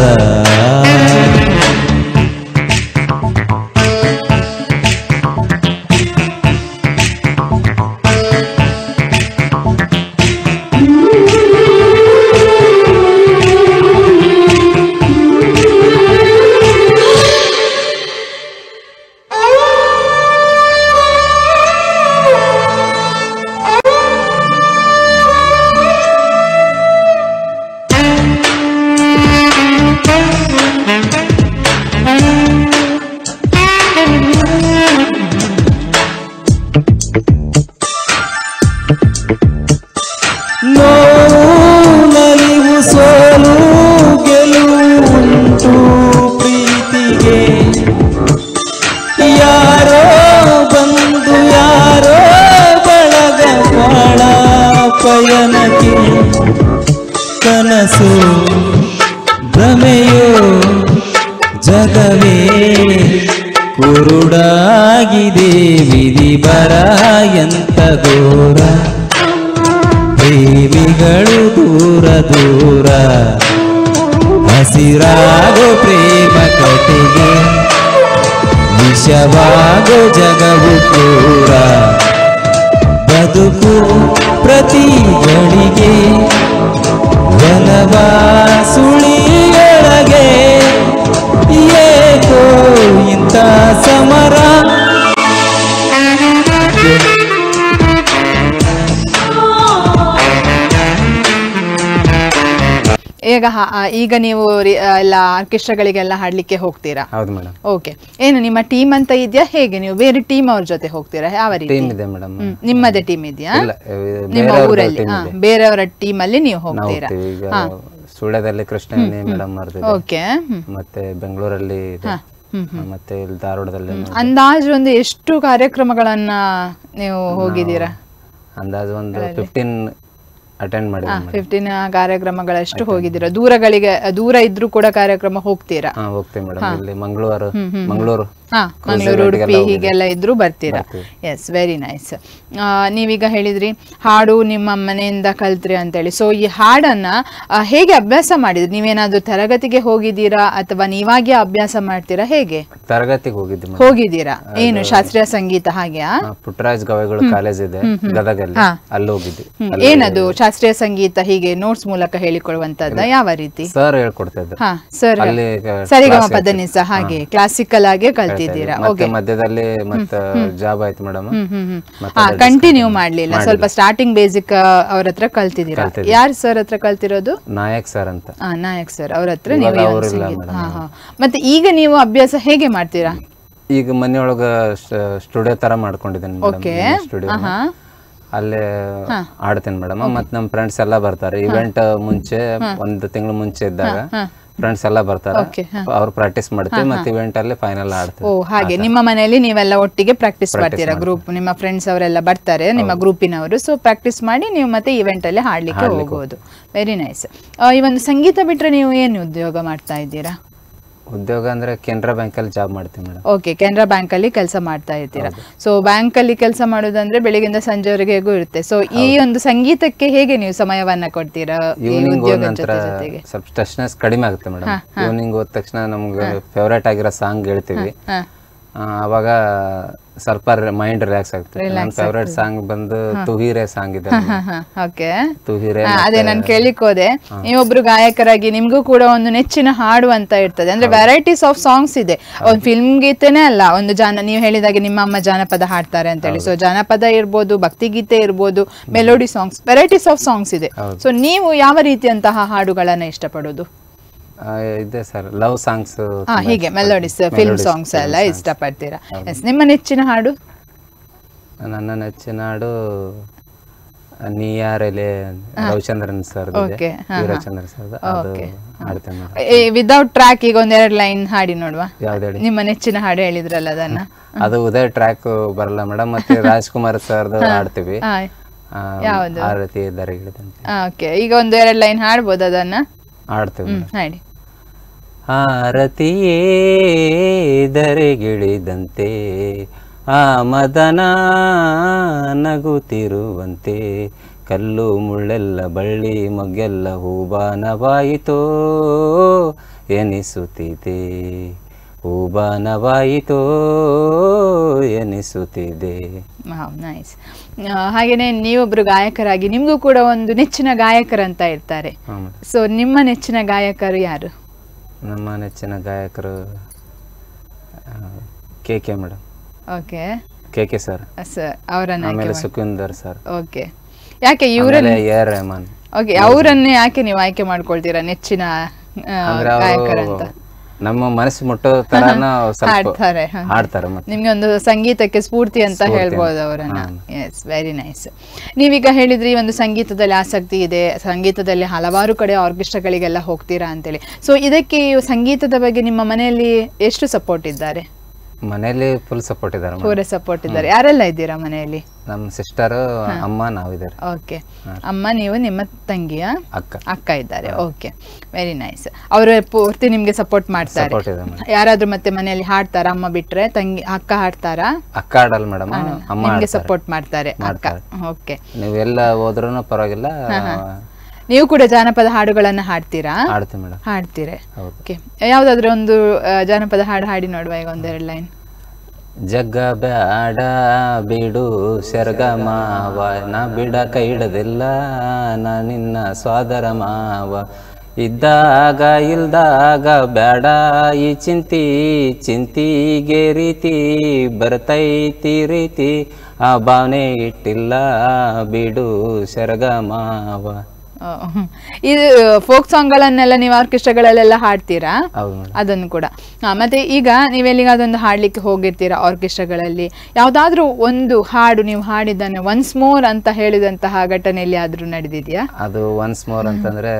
[SPEAKER 4] ನಲಿವು ಸೋಲು ಗೆಲುವುಂಟು ಪ್ರೀತಿಗೆ ಯಾರೋ ಬಂದು ಯಾರೋ ಬಳಗ ಬಾಳ ಪಯಣಕ್ಕೆ ಕನಸು ಭ್ರಮೆಯೋ ಜಗವೇ ಕುರುಡಾಗಿದೆ ವಿಧಿ ಬರ ಎಂತ ಘೋರ ಪ್ರೇಮಿಗಳು ದೂರ ದೂರ ಹಸಿರಾಗೋ ಪ್ರೇಮ ಕತೆಗೆ ವಿಷವಾಗೋ ಜಗವು ಕ್ರೂರ ಬದುಕು ಪ್ರತಿ ಗಳಿಗೆ ಒಲವ ಸುಳಿಯೊಳಗೆ ಏಕೋ ಇಂಥ ಸಮರ
[SPEAKER 2] ಈಗ ನೀವು ಎಲ್ಲ ಆರ್ಕೆಸ್ಟ್ರಾಗಳಿಗೆಲ್ಲ ಹಾಡ್ಲಿಕ್ಕೆ ಹೋಗ್ತೀರಾ?
[SPEAKER 3] ಹೌದು ಮೇಡಮ್.
[SPEAKER 2] ಓಕೆ, ಏನು ನಿಮ್ಮ ಟೀಮ್ ಅಂತ ಇದೆಯಾ ಹೇಗೆ? ನೀವು ಬೇರೆ ಟೀಮ್ ಅವ್ರ ಜೊತೆ ಹೋಗ್ತೀರಾ? ಯಾವ ರೀತಿ?
[SPEAKER 3] ಟೀಮ್ ಇದೆ ಮೇಡಮ್.
[SPEAKER 2] ನಿಮ್ಮದೇ ಟೀಮ್ ಇದೆಯಾ ನಿಮ್ಮ ಊರಲ್ಲಿ? ಬೇರೆಯವರ ಟೀಮ್ ಅಲ್ಲಿ ನೀವು ಹೋಗ್ತೀರಾ?
[SPEAKER 3] ಸುಳ್ಯದಲ್ಲಿ ಕೃಷ್ಣವೇಣಿ ಮೇಡಮ್ ಅವ್ರದ್ದು.
[SPEAKER 2] ಓಕೆ.
[SPEAKER 3] ಮತ್ತೆ ಬೆಂಗಳೂರಲ್ಲಿ ಮತ್ತೆ ಇಲ್ಲಿ ಧಾರವಾಡದಲ್ಲಿ.
[SPEAKER 2] ಅಂದಾಜು ಒಂದು ಎಷ್ಟು ಕಾರ್ಯಕ್ರಮಗಳನ್ನ ನೀವು ಹೋಗಿದ್ದೀರಾ?
[SPEAKER 3] ಅಂದಾಜು ಒಂದು 15 ಅಟೆಂಡ್ ಮಾಡಿ.
[SPEAKER 2] 15 ಕಾರ್ಯಕ್ರಮಗಳಷ್ಟು ಹೋಗಿದ್ದೀರಾ? ದೂರ ಇದ್ರೂ ಕೂಡ ಕಾರ್ಯಕ್ರಮ ಹೋಗ್ತೀರಾ?
[SPEAKER 3] ಹೋಗ್ತೀವಿ ಮೇಡಮ್. ಇಲ್ಲಿ ಮಂಗಳೂರು ಮಂಗಳೂರು
[SPEAKER 2] ಉಡುಪಿ ಹೀಗೆಲ್ಲ ಇದ್ರು ಬರ್ತೀರಾ? Yes, very nice. ನೀವೀಗ ಹೇಳಿದ್ರಿ ಹಾಡು ನಿಮ್ಮ ಮನೆಯಿಂದ ಕಲ್ತ್ರಿ ಅಂತೇಳಿ. ಸೊ ಈ ಹಾಡನ್ನ ಹೇಗೆ ಅಭ್ಯಾಸ ಮಾಡಿದ್ರಿ? ನೀವೇನಾದ್ರೂ ತರಗತಿಗೆ ಹೋಗಿದ್ದೀರಾ ಅಥವಾ ನೀವಾಗೆ ಅಭ್ಯಾಸ ಮಾಡ್ತೀರಾ? ಹೇಗೆ?
[SPEAKER 3] ತರಗತಿಗೆ
[SPEAKER 2] ಹೋಗಿದ್ದೀರಾ? ಏನು ಶಾಸ್ತ್ರೀಯ ಸಂಗೀತ ಹಾಗೆಯಾ?
[SPEAKER 3] ಪುಟ್ಟರಾಜ್ ಗವಾಯಿಗಳು ಕಾಲೇಜ್ ಇದೆ ಗದಗಲ್ಲಿ, ಅಲ್ಲಿ ಹೋಗಿದ್ವಿ.
[SPEAKER 2] ಏನದು ಶಾಸ್ತ್ರೀಯ ಸಂಗೀತ ಹೀಗೆ ನೋಟ್ಸ್ ಮೂಲಕ ಹೇಳಿಕೊಡುವಂತದ್ದ? ಯಾವ ರೀತಿ?
[SPEAKER 3] ಸರ್ ಹೇಳ್ಕೊಡ್ತಾ ಇದ್ರು.
[SPEAKER 2] ಸರ್ ಸರಿಗಮ ಪದನಿಸ ಹಾಗೆ ಕ್ಲಾಸಿಕಲ್ ಆಗಿ ಕಲ್ತಿದ್ದೀರಾ?
[SPEAKER 3] ಮಧ್ಯದಲ್ಲಿ ಮತ್ತೆ ಜಾಬ್ ಆಯ್ತು ಮೇಡಮ್.
[SPEAKER 2] ಕಂಟಿನ್ಯೂ ಮಾಡ್ಲಿಲ್ಲ, ಸ್ವಲ್ಪ ಸ್ಟಾರ್ಟಿಂಗ್ ಬೇಸಿಕ್ ಅವ್ರ ಹತ್ರ ಕಲ್ತಿದ್ದೀರಾ? ಯಾರು ಸರ್ ಹತ್ರ ಕಲ್ತಿರೋದು?
[SPEAKER 3] ನಾಯಕ್ ಸರ್ ಅಂತ.
[SPEAKER 2] ನಾಯಕ್ ಸರ್ ಅವ್ರ ಹತ್ರ ನೀವು. ಮತ್ತೆ ಈಗ ನೀವು ಅಭ್ಯಾಸ ಹೇಗೆ ಮಾಡ್ತೀರಾ?
[SPEAKER 3] ಈಗ ಮನೆಯೊಳಗ ಸ್ಟುಡಿಯೋ ತರ ಮಾಡ್ಕೊಂಡಿದ್ದೇನೆ. ಸ್ಟುಡಿಯೋ ಅಲ್ಲೇ ಆಡ್ತೇನೆ ಮೇಡಮ್. ಮತ್ತೆ ನಮ್ಮ ಫ್ರೆಂಡ್ಸ್ ಎಲ್ಲ ಬರ್ತಾರೆ. ಇವೆಂಟ್ ಮುಂಚೆ 1 ತಿಂಗಳು ಮುಂಚೆ ಇದ್ದಾಗ ಫ್ರೆಂಡ್ಸ್ ಎಲ್ಲ ಬರ್ತಾರೆ, ಅವ್ರು ಪ್ರಾಕ್ಟೀಸ್ ಮಾಡ್ತೀವಿ. ಮತ್ತೆ ಇವೆಂಟ್ ಅಲ್ಲಿ ಫೈನಲ್ ಆಡ್ತೀವಿ.
[SPEAKER 2] ಹಾಗೆ ನಿಮ್ಮ ಮನೆಯಲ್ಲಿ ನೀವೆಲ್ಲ ಒಟ್ಟಿಗೆ ಪ್ರಾಕ್ಟೀಸ್ ಮಾಡ್ತೀರಾ? ಗ್ರೂಪ್ ನಿಮ್ಮ ಫ್ರೆಂಡ್ಸ್ ಅವರೆಲ್ಲ ಬರ್ತಾರೆ ನಿಮ್ಮ ಗ್ರೂಪಿನವರು, ಸೊ ಪ್ರಾಕ್ಟೀಸ್ ಮಾಡಿ ನೀವು ಮತ್ತೆ ಇವೆಂಟ್ ಅಲ್ಲಿ ಹಾಡ್ಲಿಕ್ಕೆ ಹೋಗೋದು. Very nice. ಈ ಒಂದು ಸಂಗೀತ ಬಿಟ್ರೆ ನೀವು ಏನು ಉದ್ಯೋಗ ಮಾಡ್ತಾ ಇದ್ದೀರಾ?
[SPEAKER 3] ಉದ್ಯೋಗ ಅಂದ್ರೆ ಕೆನರಾ ಬ್ಯಾಂಕ್ ಅಲ್ಲಿ ಜಾಬ್ ಮಾಡ್ತೀನಿ ಮೇಡಮ್.
[SPEAKER 2] ಓಕೆ, ಕೆನರಾ ಬ್ಯಾಂಕ್ ಅಲ್ಲಿ ಕೆಲಸ ಮಾಡ್ತಾ ಇರ್ತೀರಾ. ಸೊ ಬ್ಯಾಂಕ್ ಅಲ್ಲಿ ಕೆಲಸ ಮಾಡೋದಂದ್ರೆ ಬೆಳಿಗ್ಗೆಯಿಂದ ಸಂಜೆವರೆಗೂ ಇರುತ್ತೆ. ಸೊ ಈ ಒಂದು ಸಂಗೀತಕ್ಕೆ ಹೇಗೆ ನೀವು ಸಮಯವನ್ನ ಕೊಡ್ತೀರಾ?
[SPEAKER 3] ಸ್ವಲ್ಪ ಸ್ಟ್ರೆಸ್ನೆಸ್ ಕಡಿಮೆ ಆಗುತ್ತೆ ಮೇಡಮ್. ಈವ್ನಿಂಗ್ ಹೋದ ತಕ್ಷಣ ನಮ್ಗೆ ಫೇವರೇಟ್ ಆಗಿರೋ ಸಾಂಗ್ ಹೇಳ್ತೀವಿ, ಅವಾಗ ಸ್ವಲ್ಪ ಮೈಂಡ್ ರಿಲ್ಯಾಕ್ಸ್ ಆಗ್ತದೆ. ನನ್ನ ಫೇವರೇಟ್ ಸಾಂಗ್ ಬಂದು ತುಹಿರೆ ಸಾಂಗ್ ಇದೆ. ತುಹಿರೆ
[SPEAKER 2] ಅದೇ ನಾನು ಕೇಳಿಕ್ ಹೋದೆ, ನೀವೊಬ್ರು ಗಾಯಕರಾಗಿ ನಿಮ್ಗೂ ಕೂಡ ಒಂದು ನೆಚ್ಚಿನ ಹಾಡು ಅಂತ ಇರ್ತದೆ. ಅಂದ್ರೆ ವೆರೈಟೀಸ್ ಆಫ್ ಸಾಂಗ್ಸ್ ಇದೆ. ಒಂದು ಫಿಲ್ಮ್ ಗೀತೆನೇ ಅಲ್ಲ, ಒಂದು ನೀವು ಹೇಳಿದಾಗೆ ನಿಮ್ಮ ಅಮ್ಮ ಜಾನಪದ ಹಾಡ್ತಾರೆ ಅಂತ ಹೇಳಿ. ಸೊ ಜಾನಪದ ಇರ್ಬೋದು, ಭಕ್ತಿ ಗೀತೆ ಇರ್ಬೋದು, melody songs, varieties of songs ಇದೆ. ಸೊ ನೀವು ಯಾವ ರೀತಿಯಂತಹ ಹಾಡುಗಳನ್ನ ಇಷ್ಟಪಡೋದು?
[SPEAKER 3] ಇದೆ ಸರ್, ಲವ್ ಸಾಂಗ್ಸ್
[SPEAKER 2] ಹೀಗೆ ಮೆಲೋಡಿಸ್, ಫಿಲ್ಮ್ ಸಾಂಗ್ಸ್ ಎಲ್ಲ ಇಷ್ಟಪಡ್ತೀರಾ? ನಿಮ್ಮ ನೆಚ್ಚಿನ ಹಾಡು?
[SPEAKER 3] ನನ್ನ ನೆಚ್ಚಿನ ಹಾಡು ನೀಯಾರೆಲೆ ರವಿಚಂದ್ರನ್ ಸರ್, ವೀರಚಂದ್ರನ್ ಸರ್, ಅದು ಹಾಡ್ತೇನೆ.
[SPEAKER 2] ವಿದೌಟ್ ಟ್ರ್ಯಾಕ್ ಈಗ ಒಂದೆರಡು ಲೈನ್ ಹಾಡಿ ನೋಡುವ. ನಿಮ್ಮ ನೆಚ್ಚಿನ ಹಾಡು ಹೇಳಿದ್ರಲ್ಲ ಅದನ್ನ.
[SPEAKER 3] ಅದು ಉದಯ್ ಟ್ರ್ಯಾಕ್ ಬರಲ್ಲ ಮೇಡಮ್. ಮತ್ತೆ ರಾಜ್ಕುಮಾರ್ ಸರ್ದು ಹಾಡ್ತೀವಿ.
[SPEAKER 2] ಯಾವುದು?
[SPEAKER 3] ಆರತಿ ದರೆಗಿಳಿದಂತೆ.
[SPEAKER 2] ಓಕೆ, ಈಗ ಒಂದು 2 ಲೈನ್ ಹಾಡ್ಬೋದು ಅದನ್ನ?
[SPEAKER 3] ಹಾಡ್ತೇವೆ.
[SPEAKER 2] ಹಾಡಿ.
[SPEAKER 3] ಆರತಿಯೇ ದರೆಗಿಳಿದಂತೆ ಆ ಮದನ ನಗುತ್ತಿರುವಂತೆ ಕಲ್ಲು ಮುಳ್ಳೆಲ್ಲ ಬಳ್ಳಿ ಮೊಗ್ಗೆಲ್ಲ ಹೂಬಾನವಾಯಿತೋ ಎನಿಸುತ್ತಿದೆ, ಹೂಬಾನವಾಯಿತೋ ಎನಿಸುತ್ತಿದೆ.
[SPEAKER 2] ನೈಸ್. ಹಾಗೇನೆ ನೀವೊಬ್ರು ಗಾಯಕರಾಗಿ ನಿಮ್ಗೂ ಕೂಡ ಒಂದು ನೆಚ್ಚಿನ ಗಾಯಕರಂತ ಇರ್ತಾರೆ. ಸೊ ನಿಮ್ಮ ನೆಚ್ಚಿನ ಗಾಯಕರು ಯಾರು?
[SPEAKER 3] ನಮ್ಮ ನೆಚ್ಚಿನ ಗಾಯಕರು KK madam.
[SPEAKER 2] Okay,
[SPEAKER 3] KK sir.
[SPEAKER 2] ಅವರನ್ನ
[SPEAKER 3] ಆಮೇಲೆ ಸುಖವಿಂದರ್ ಸರ್.
[SPEAKER 2] ಓಕೆ, ಯಾಕೆ ಇವರನ್ನ?
[SPEAKER 3] AR ರೆಹಮಾನ್.
[SPEAKER 2] ಓಕೆ, ಅವರನ್ನೇ ಯಾಕೆ ನೀವು ಆಯ್ಕೆ ಮಾಡ್ಕೊಳ್ತೀರಾ ನೆಚ್ಚಿನ ಗಾಯಕರ ಅಂತ?
[SPEAKER 3] ನಮ್ಮ ಮನಸ್ಸು ಮುಟ್ಟೋ ತರನ
[SPEAKER 2] ಹಾಡ್ತಾರೆ. ನಿಮ್ಗೆ ಒಂದು ಸಂಗೀತಕ್ಕೆ ಸ್ಫೂರ್ತಿ ಅಂತ ಹೇಳ್ಬೋದು ಅವರನ್ನ. Yes, very nice. ನೀವೀಗ ಹೇಳಿದ್ರಿ ಒಂದು ಸಂಗೀತದಲ್ಲಿ ಆಸಕ್ತಿ ಇದೆ, ಸಂಗೀತದಲ್ಲಿ ಹಲವಾರು ಕಡೆ ಆರ್ಕೆಸ್ಟ್ರಾಗಳಿಗೆಲ್ಲ ಹೋಗ್ತೀರಾ ಅಂತೇಳಿ. ಸೊ ಇದಕ್ಕೆ ಸಂಗೀತದ ಬಗ್ಗೆ ನಿಮ್ಮ ಮನೆಯಲ್ಲಿ ಎಷ್ಟು ಸಪೋರ್ಟ್ ಇದ್ದಾರೆ?
[SPEAKER 3] ಮನೆಯಲ್ಲಿ ಫುಲ್ ಸಪೋರ್ಟ್ ಇದ್ದಾರೆ.
[SPEAKER 2] ಪೂರ ಸಪೋರ್ಟ್ ಇದ್ದಾರೆ. ಯಾರೆಲ್ಲ ಇದ್ದೀರಾ ಮನೆಯಲ್ಲಿ?
[SPEAKER 3] ನಮ್ಮ ಸಿಸ್ಟರ್, ಅಮ್ಮ, ನಾವಿದ್ದಾರೆ.
[SPEAKER 2] ಓಕೆ, ಅಮ್ಮ, ನೀವು, ನಿಮ್ಮ ತಂಗಿಯ ಅಕ್ಕ ಇದ್ದಾರೆ. Okay, very nice. ಅವರು ಪೂರ್ತಿ ನಿಮ್ಗೆ ಸಪೋರ್ಟ್ ಮಾಡ್ತಾರೆ. ಯಾರಾದ್ರೂ ಮತ್ತೆ ಮನೆಯಲ್ಲಿ ಹಾಡ್ತಾರ ಅಮ್ಮ ಬಿಟ್ರೆ? ತಂಗಿ, ಅಕ್ಕ ಹಾಡ್ತಾರಾ?
[SPEAKER 3] ಅಕ್ಕ ಹಾಡಲ್ಲ ಮೇಡಮ್, ಅಮ್ಮ
[SPEAKER 2] ನಿಮ್ಗೆ ಸಪೋರ್ಟ್ ಮಾಡ್ತಾರೆ ಅಕ್ಕ. ಓಕೆ,
[SPEAKER 3] ನೀವೆಲ್ಲ ಹೋದ್ರೂ ಪರವಾಗಿಲ್ಲ.
[SPEAKER 2] ನೀವು ಕೂಡ ಜಾನಪದ ಹಾಡುಗಳನ್ನ ಹಾಡ್ತೀರಾ? ಹಾಡ್ತೀರಾ? ಓಕೆ, ಯಾವ್ದಾದ್ರು ಒಂದು ಜಾನಪದ ಹಾಡು ಹಾಡಿ ನೋಡುವ ಈಗ, 1-2 ಲೈನ್.
[SPEAKER 3] ಜಗ್ಗ ಬ್ಯಾಡ ಬಿಡು ಶರ್ಗ ಮಾವ, ನಾ ಬಿಡಕ ಇಡದಿಲ್ಲ ನಾ ನಿನ್ನ ಸ್ವಾದರ ಮಾವ, ಇದ್ದಾಗ ಇಲ್ದಾಗ ಬ್ಯಾಡ ಈ ಚಿಂತಿ, ಚಿಂತಿಗೆ ರೀತಿ ಬರ್ತೈತಿ ರೀತಿ, ಆ ಭಾವನೆ ಇಟ್ಟಿಲ್ಲ ಬಿಡು ಶರ್ಗ ಮಾವ.
[SPEAKER 2] ಇದು ಫೋಕ್ ಸಾಂಗ್ ಗಳನ್ನೆಲ್ಲ ನೀವು ಆರ್ಕೆಸ್ಟ್ರಾಗಳಲ್ಲೆಲ್ಲ ಹಾಡ್ತೀರಾ? ಅದನ್ನು ಕೂಡ. ಮತ್ತೆ ಈಗ ನೀವೆಲ್ಲಿಗಾದೊಂದು ಹಾಡ್ಲಿಕ್ಕೆ ಹೋಗಿರ್ತೀರಾ ಆರ್ಕೆಸ್ಟ್ರಾಗಳಲ್ಲಿ, ಯಾವ್ದಾದ್ರು ಒಂದು ಹಾಡು ನೀವು ಹಾಡಿದ್ದನ್ನು ಒನ್ಸ್ ಮೋರ್ ಅಂತ ಹೇಳಿದಂತಹ ಘಟನೆ ಎಲ್ಲಿ ಆದ್ರೂ ನಡೆದಿದ್ಯಾ?
[SPEAKER 3] ಅದು ಒನ್ಸ್ ಮೋರ್ ಅಂತಂದ್ರೆ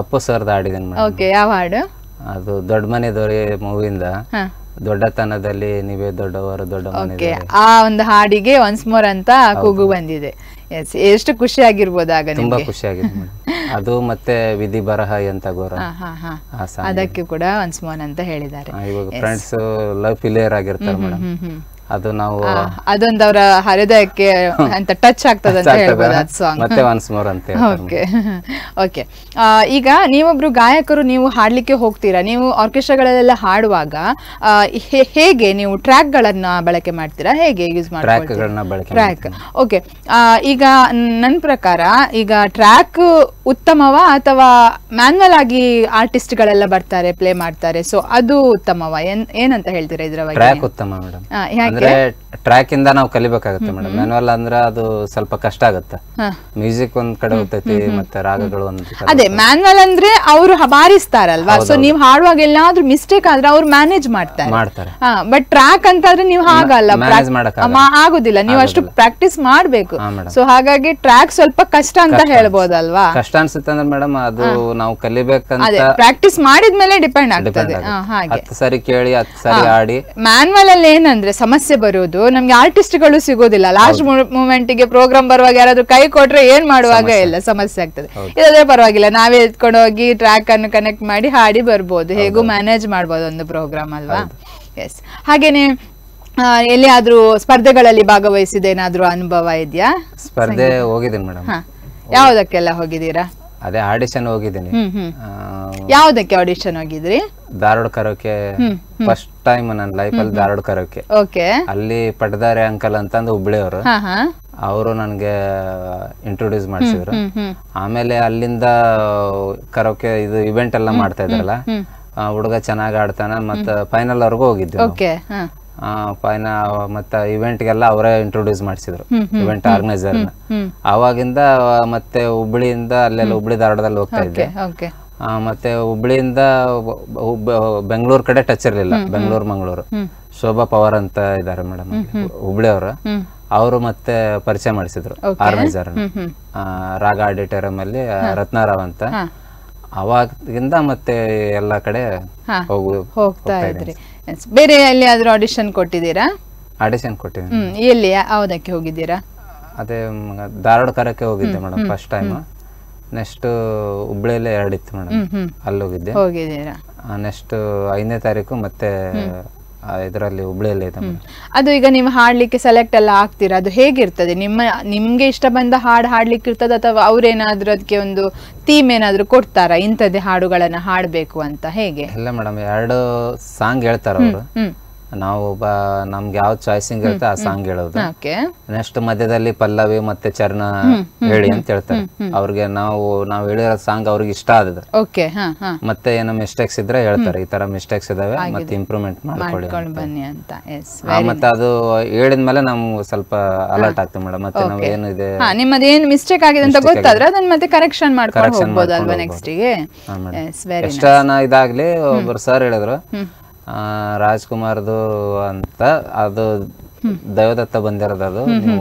[SPEAKER 3] ಅಪ್ಪು ಸರ್ದ ಹಾಡಿದ್ದೇನೆ.
[SPEAKER 2] ಓಕೆ, ಯಾವ ಹಾಡು
[SPEAKER 3] ಅದು? ದೊಡ್ಡ ಮನೆ ದೊರೆ ಮೂವಿಯಿಂದ ದೊಡ್ಡತನದಲ್ಲಿ ನೀವೇ ದೊಡ್ಡವರು ದೊಡ್ಡ ಮನೆ.
[SPEAKER 2] ಆ ಒಂದು ಹಾಡಿಗೆ ಒನ್ಸ್ ಮೋರ್ ಅಂತ ಕೂಗು ಬಂದಿದೆ. ಎಸ್, ಎಷ್ಟು ಖುಷಿ ಆಗಿರ್ಬೋದು ಆಗ?
[SPEAKER 3] ತುಂಬಾ ಖುಷಿ ಆಗಿದೆ ಅದು. ಮತ್ತೆ ವಿಧಿ ಬರಹ ಅಂತ ಗೋರ,
[SPEAKER 2] ಅದಕ್ಕೆ ಕೂಡ ಒನ್ಸ್ ಮೋರ್ ಅಂತ ಹೇಳಿದ್ದಾರೆ.
[SPEAKER 3] ಇವಾಗ ಫ್ರೆಂಡ್ಸ್ ಲವ್ ಫಿಲಿಯರ್ ಆಗಿರ್ತಾರೆ ಮೇಡಮ್, ಅದು ನಾವು
[SPEAKER 2] ಅದೊಂದು ಅವರ ಹೃದಯಕ್ಕೆ ಅಂತ ಟಚ್ ಆಗ್ತದೆ ಅಂತ ಹೇಳ್ಬೋದು ಆ ಸಾಂಗ್.
[SPEAKER 3] ಮತ್ತೆ ಒನ್ಸ್ ಮೋರ್ ಅಂತ.
[SPEAKER 2] Okay, okay. ಈಗ ನೀವೊಬ್ರು ಗಾಯಕರು, ನೀವು ಹಾಡ್ಲಿಕ್ಕೆ ಹೋಗ್ತೀರಾ, ನೀವು ಆರ್ಕೆಸ್ಟ್ರಾಗಳಲ್ಲೆಲ್ಲ ಹಾಡುವಾಗ ಹೇಗೆ ನೀವು ಟ್ರ್ಯಾಕ್ ಗಳನ್ನ ಬಳಕೆ ಮಾಡ್ತೀರಾ? ಹೇಗೆ ಯೂಸ್ ಮಾಡ್ತೀರಾ ಟ್ರ್ಯಾಕ್? ಓಕೆ, ಈಗ ನನ್ನ ಪ್ರಕಾರ ಈಗ ಟ್ರ್ಯಾಕ್ ಉತ್ತಮವಾ ಅಥವಾ ಮ್ಯಾನ್ಯಲ್ ಆಗಿ ಆರ್ಟಿಸ್ಟ್ ಗಳೆಲ್ಲ ಬರ್ತಾರೆ ಪ್ಲೇ ಮಾಡ್ತಾರೆ, ಸೊ ಅದು ಉತ್ತಮವಾ? ಏನಂತ ಹೇಳ್ತೀರಾ ಇದ್ರ ಬಗ್ಗೆ?
[SPEAKER 3] ಟ್ರ್ಯಾಕ್ ಉತ್ತಮ ಮೇಡಮ್. ಟ್ರ್ಯಾಕ್ ಇಂದ ನಾವು ಕಲಿಬೇಕಾಗುತ್ತೆ ಮೇಡಮ್. ಮ್ಯಾನ್ಯಲ್ ಅಂದ್ರೆ ಅದು ಸ್ವಲ್ಪ ಕಷ್ಟ ಆಗುತ್ತೆ. ಮ್ಯೂಸಿಕ್ ಒಂದ್ ಕಡೆ ಹೋಗ್ತೈತಿ, ಮತ್ತೆ ರಾಗಗಳು
[SPEAKER 2] ಅದೇ ಮ್ಯಾನ್ಯಲ್ ಅಂದ್ರೆ ಅವರು ಬಾರಿಸ್ತಾರಲ್ವಾ, ಸೊ ನೀವು ಹಾಡುವಾಗ ಎಲ್ಲಾದ್ರೂ ಮಿಸ್ಟೇಕ್ ಆದ್ರೆ ಅವ್ರು ಮ್ಯಾನೇಜ್ ಮಾಡ್ತಾರೆ. ಬಟ್ ಟ್ರ್ಯಾಕ್ ಅಂತಾದ್ರೆ ನೀವು ಹಾಗಲ್ಲ, ಆಗುದಿಲ್ಲ, ನೀವು ಅಷ್ಟು ಪ್ರಾಕ್ಟೀಸ್ ಮಾಡ್ಬೇಕು. ಸೊ ಹಾಗಾಗಿ ಟ್ರ್ಯಾಕ್ ಸ್ವಲ್ಪ ಕಷ್ಟ ಅಂತ ಹೇಳ್ಬೋದಲ್ವಾ?
[SPEAKER 3] ಕಷ್ಟ ಅನ್ಸುತ್ತೆ ಅಂದ್ರೆ ಮೇಡಮ್, ಅದು ನಾವು ಕಲಿಬೇಕಂತ
[SPEAKER 2] ಪ್ರಾಕ್ಟೀಸ್ ಮಾಡಿದ್ಮೇಲೆ ಡಿಪೆಂಡ್ ಆಗ್ತದೆ. ಹಾಗೆ
[SPEAKER 3] ಸರಿ ಕೇಳಿ 10 ಸರಿ ಆಡಿ.
[SPEAKER 2] ಮ್ಯಾನ್ಯಲ್ ಅಲ್ಲಿ ಏನಂದ್ರೆ ಸಮಸ್ಯೆ ಬರೋದು, ನಮ್ಗೆ ಆರ್ಟಿಸ್ಟ್ ಗಳು ಸಿಗೋದಿಲ್ಲ. ಲಾಸ್ಟ್ ಮೂಮೆಂಟ್ ಗೆ ಪ್ರೋಗ್ರಾಮ್ ಬರುವಾಗ ಯಾರಾದ್ರೂ ಕೈ ಕೊಟ್ರೆ ಏನ್ ಮಾಡುವಾಗ ಎಲ್ಲ ಸಮಸ್ಯೆ ಆಗ್ತದೆ. ಇದಾದ್ರೆ ಪರವಾಗಿಲ್ಲ, ನಾವೇ ಎತ್ಕೊಂಡು ಹೋಗಿ ಟ್ರ್ಯಾಕ್ ಅನ್ನು ಕನೆಕ್ಟ್ ಮಾಡಿ ಹಾಡಿ ಬರ್ಬೋದು, ಹೇಗೂ ಮ್ಯಾನೇಜ್ ಮಾಡ್ಬೋದು ಒಂದು ಪ್ರೋಗ್ರಾಮ್ ಅಲ್ವಾ? ಎಸ್. ಹಾಗೇನೆ ಎಲ್ಲಿಯಾದ್ರೂ ಸ್ಪರ್ಧೆಗಳಲ್ಲಿ ಭಾಗವಹಿಸಿದ ಏನಾದ್ರೂ ಅನುಭವ ಇದೆಯಾ?
[SPEAKER 3] ಸ್ಪರ್ಧೆ ಹೋಗಿದ್ದೀನಿ ಮೇಡಮ್.
[SPEAKER 2] ಯಾವ್ದಕ್ಕೆಲ್ಲ ಹೋಗಿದ್ದೀರಾ?
[SPEAKER 3] ಅದೇ ಆಡಿಷನ್ ಹೋಗಿದ್ದೀನಿ.
[SPEAKER 2] ಯಾವ್ದಕ್ಕೆ ಆಡಿಷನ್ ಹೋಗಿದ್ರಿ?
[SPEAKER 3] ಧಾರವಾಡ ಕರೋಕೆ, ಫಸ್ಟ್ ಟೈಮ್ ನನ್ನ ಲೈಫ್ ಅಲ್ಲಿ ಧಾರವಾಡ ಕರೋಕೆ. ಅಲ್ಲಿ ಪಟ್ಟದಾರೆ ಅಂಕಲ್ ಅಂತಂದು ಹುಬ್ಳಿಯವರು, ಅವರು ನನ್ಗೆ ಇಂಟ್ರೊಡ್ಯೂಸ್ ಮಾಡಿಸಿದ್ರು. ಆಮೇಲೆ ಅಲ್ಲಿಂದ ಕರೋಕೆ ಇದು ಇವೆಂಟ್ ಎಲ್ಲ ಮಾಡ್ತಾ ಇದ್ರಲ್ಲ, ಹುಡುಗ ಚೆನ್ನಾಗಿ ಆಡ್ತಾನ, ಮತ್ತ ಫೈನಲ್ ವರ್ಗೂ ಹೋಗಿದ್ವಿ. ಮತ್ತೆ ಇವೆಂಟ್ಗೆಲ್ಲ ಅವರೇ ಇಂಟ್ರೊಡ್ಯೂಸ್ ಮಾಡಿಸಿದ್ರು, ಇವೆಂಟ್ ಆರ್ಗನೈಸರ್. ಅವಾಗಿಂದ ಮತ್ತೆ ಹುಬ್ಳಿಯಿಂದ ಅಲ್ಲೆಲ್ಲ ಹುಬ್ಳಿ ಧಾರವಾಡದಲ್ಲಿ ಹೋಗ್ತಾ ಇದ್ದೆ. ಮತ್ತೆ ಹುಬ್ಳಿಯಿಂದ ಬೆಂಗಳೂರು ಕಡೆ ಟಚ್ ಇರ್ಲಿಲ್ಲ, ಬೆಂಗಳೂರು ಮಂಗಳೂರು. ಶೋಭಾ ಪವರ್ ಅಂತ ಇದಾರೆ ಮೇಡಮ್ ಹುಬ್ಳಿ ಅವರು, ಅವರು ಮತ್ತೆ ಪರಿಚಯ ಮಾಡಿಸಿದ್ರು ಆರ್ಗನೈಸರ್, ರಾಗ ಆಡಿಟೋರಿಯಂ ಅಲ್ಲಿ ರತ್ನಾರಾವ್ ಅಂತ. ಅವಾಗಿಂದ ಮತ್ತೆ ಎಲ್ಲ ಕಡೆ
[SPEAKER 2] ಹೋಗ್ತಾ ಇದ್ರಿ. ಬೇರೆ ಎಲ್ಲಿಯಾದ್ರೂ ಆಡಿಷನ್ ಕೊಟ್ಟಿದ್ದೀರಾ?
[SPEAKER 3] ಆಡಿಷನ್ ಕೊಟ್ಟಿದ್ದೀನಿ.
[SPEAKER 2] ಎಲ್ಲಿ, ಯಾವ್ದಕ್ಕೆ ಹೋಗಿದ್ದೀರಾ?
[SPEAKER 3] ಅದೇ ಧಾರವಾಡ ಕರಕ್ಕೆ ಹೋಗಿದ್ದೆ ಮೇಡಮ್ ಫಸ್ಟ್ ಟೈಮ್. ನೆಕ್ಸ್ಟ್ ಹುಬ್ಳಿಯಲ್ಲೇ 2 ಇತ್ತು ಮೇಡಮ್, ಅಲ್ಲಿ ಹೋಗಿದ್ದೆ.
[SPEAKER 2] ಹೋಗಿದ್ದೀರಾ?
[SPEAKER 3] ನೆಕ್ಸ್ಟ್ 5ನೇ ತಾರೀಕು ಮತ್ತೆ ಇದರಲ್ಲಿ ಹುಬ್ಳಿಯಲ್ಲಿ ಇದೆ.
[SPEAKER 2] ಅದು ಈಗ ನೀವು ಹಾಡ್ಲಿಕ್ಕೆ ಸೆಲೆಕ್ಟ್ ಎಲ್ಲ ಆಗ್ತೀರಾ, ಅದು ಹೇಗಿರ್ತದೆ? ನಿಮ್ಗೆ ಇಷ್ಟ ಬಂದ ಹಾಡು ಹಾಡ್ಲಿಕ್ಕೆ ಇರ್ತದ, ಅಥವಾ ಅವ್ರೇನಾದ್ರೂ ಅದಕ್ಕೆ ಒಂದು ಥೀಮ್ ಏನಾದ್ರು ಕೊಡ್ತಾರಾ, ಇಂಥದ್ದೇ ಹಾಡುಗಳನ್ನ ಹಾಡ್ಬೇಕು ಅಂತ, ಹೇಗೆ?
[SPEAKER 3] ಇಲ್ಲ ಮೇಡಮ್, 2 ಸಾಂಗ್ ಹೇಳ್ತಾರ ಅವರು. ನಾವು ನಮ್ಗೆ ಯಾವ ಚಾಯ್ಸಿಂಗ್ ಇರುತ್ತೆ ಆ ಸಾಂಗ್ ಹೇಳೋದು. ನೆಕ್ಸ್ಟ್ ಮಧ್ಯದಲ್ಲಿ ಪಲ್ಲವಿ ಮತ್ತೆ ಚರಣ ಹೇಳಿ ಅಂತ ಹೇಳ್ತಾರೆ ಅವ್ರಿಗೆ. ನಾವು ಹೇಳಿರೋ ಸಾಂಗ್ ಅವ್ರಿಗೆ ಇಷ್ಟ ಆದ್ರೆ ಮತ್ತೆ ಏನೋ ಮಿಸ್ಟೇಕ್ಸ್ ಇದ್ರೆ ಹೇಳ್ತಾರೆ, ಈ ತರ ಮಿಸ್ಟೇಕ್ಸ್ ಇದಾವೆ ಮತ್ತೆ ಇಂಪ್ರೂವ್ಮೆಂಟ್ ಮಾಡ್ಕೊಳ್ಳಿ ಬನ್ನಿ ಅಂತ. ಮತ್ತೆ ಅದು ಹೇಳಿದ್ಮೇಲೆ ನಾವು ಸ್ವಲ್ಪ ಅಲರ್ಟ್ ಆಗ್ತೇವೆ ಮೇಡಮ್. ಮತ್ತೆ ನಾವು ಏನಿದೆ
[SPEAKER 2] ನಿಮ್ಮದು ಏನು ಮಿಸ್ಟೇಕ್ ಆಗಿದೆ ಅಂತ ಗೊತ್ತಾದ್ರೆ ಅದನ್ನ ಮತ್ತೆ ಕರೆಕ್ಷನ್ ಮಾಡ್ಕೊಂಡು ಹೋಗ್ಬೋದಲ್ವಾ ನೆಕ್ಸ್ಟ್ ಗೆ.
[SPEAKER 3] ಎಷ್ಟ ಇದಾಗ್ಲಿ ಒಬ್ರು ಸರ್ ಹೇಳಿದ್ರು ರಾಜ್ಕುಮಾರ್ದು ಅಂತ, ಅದು ದೈವದತ್ತ ಬಂದಿರೋದು. ಅದು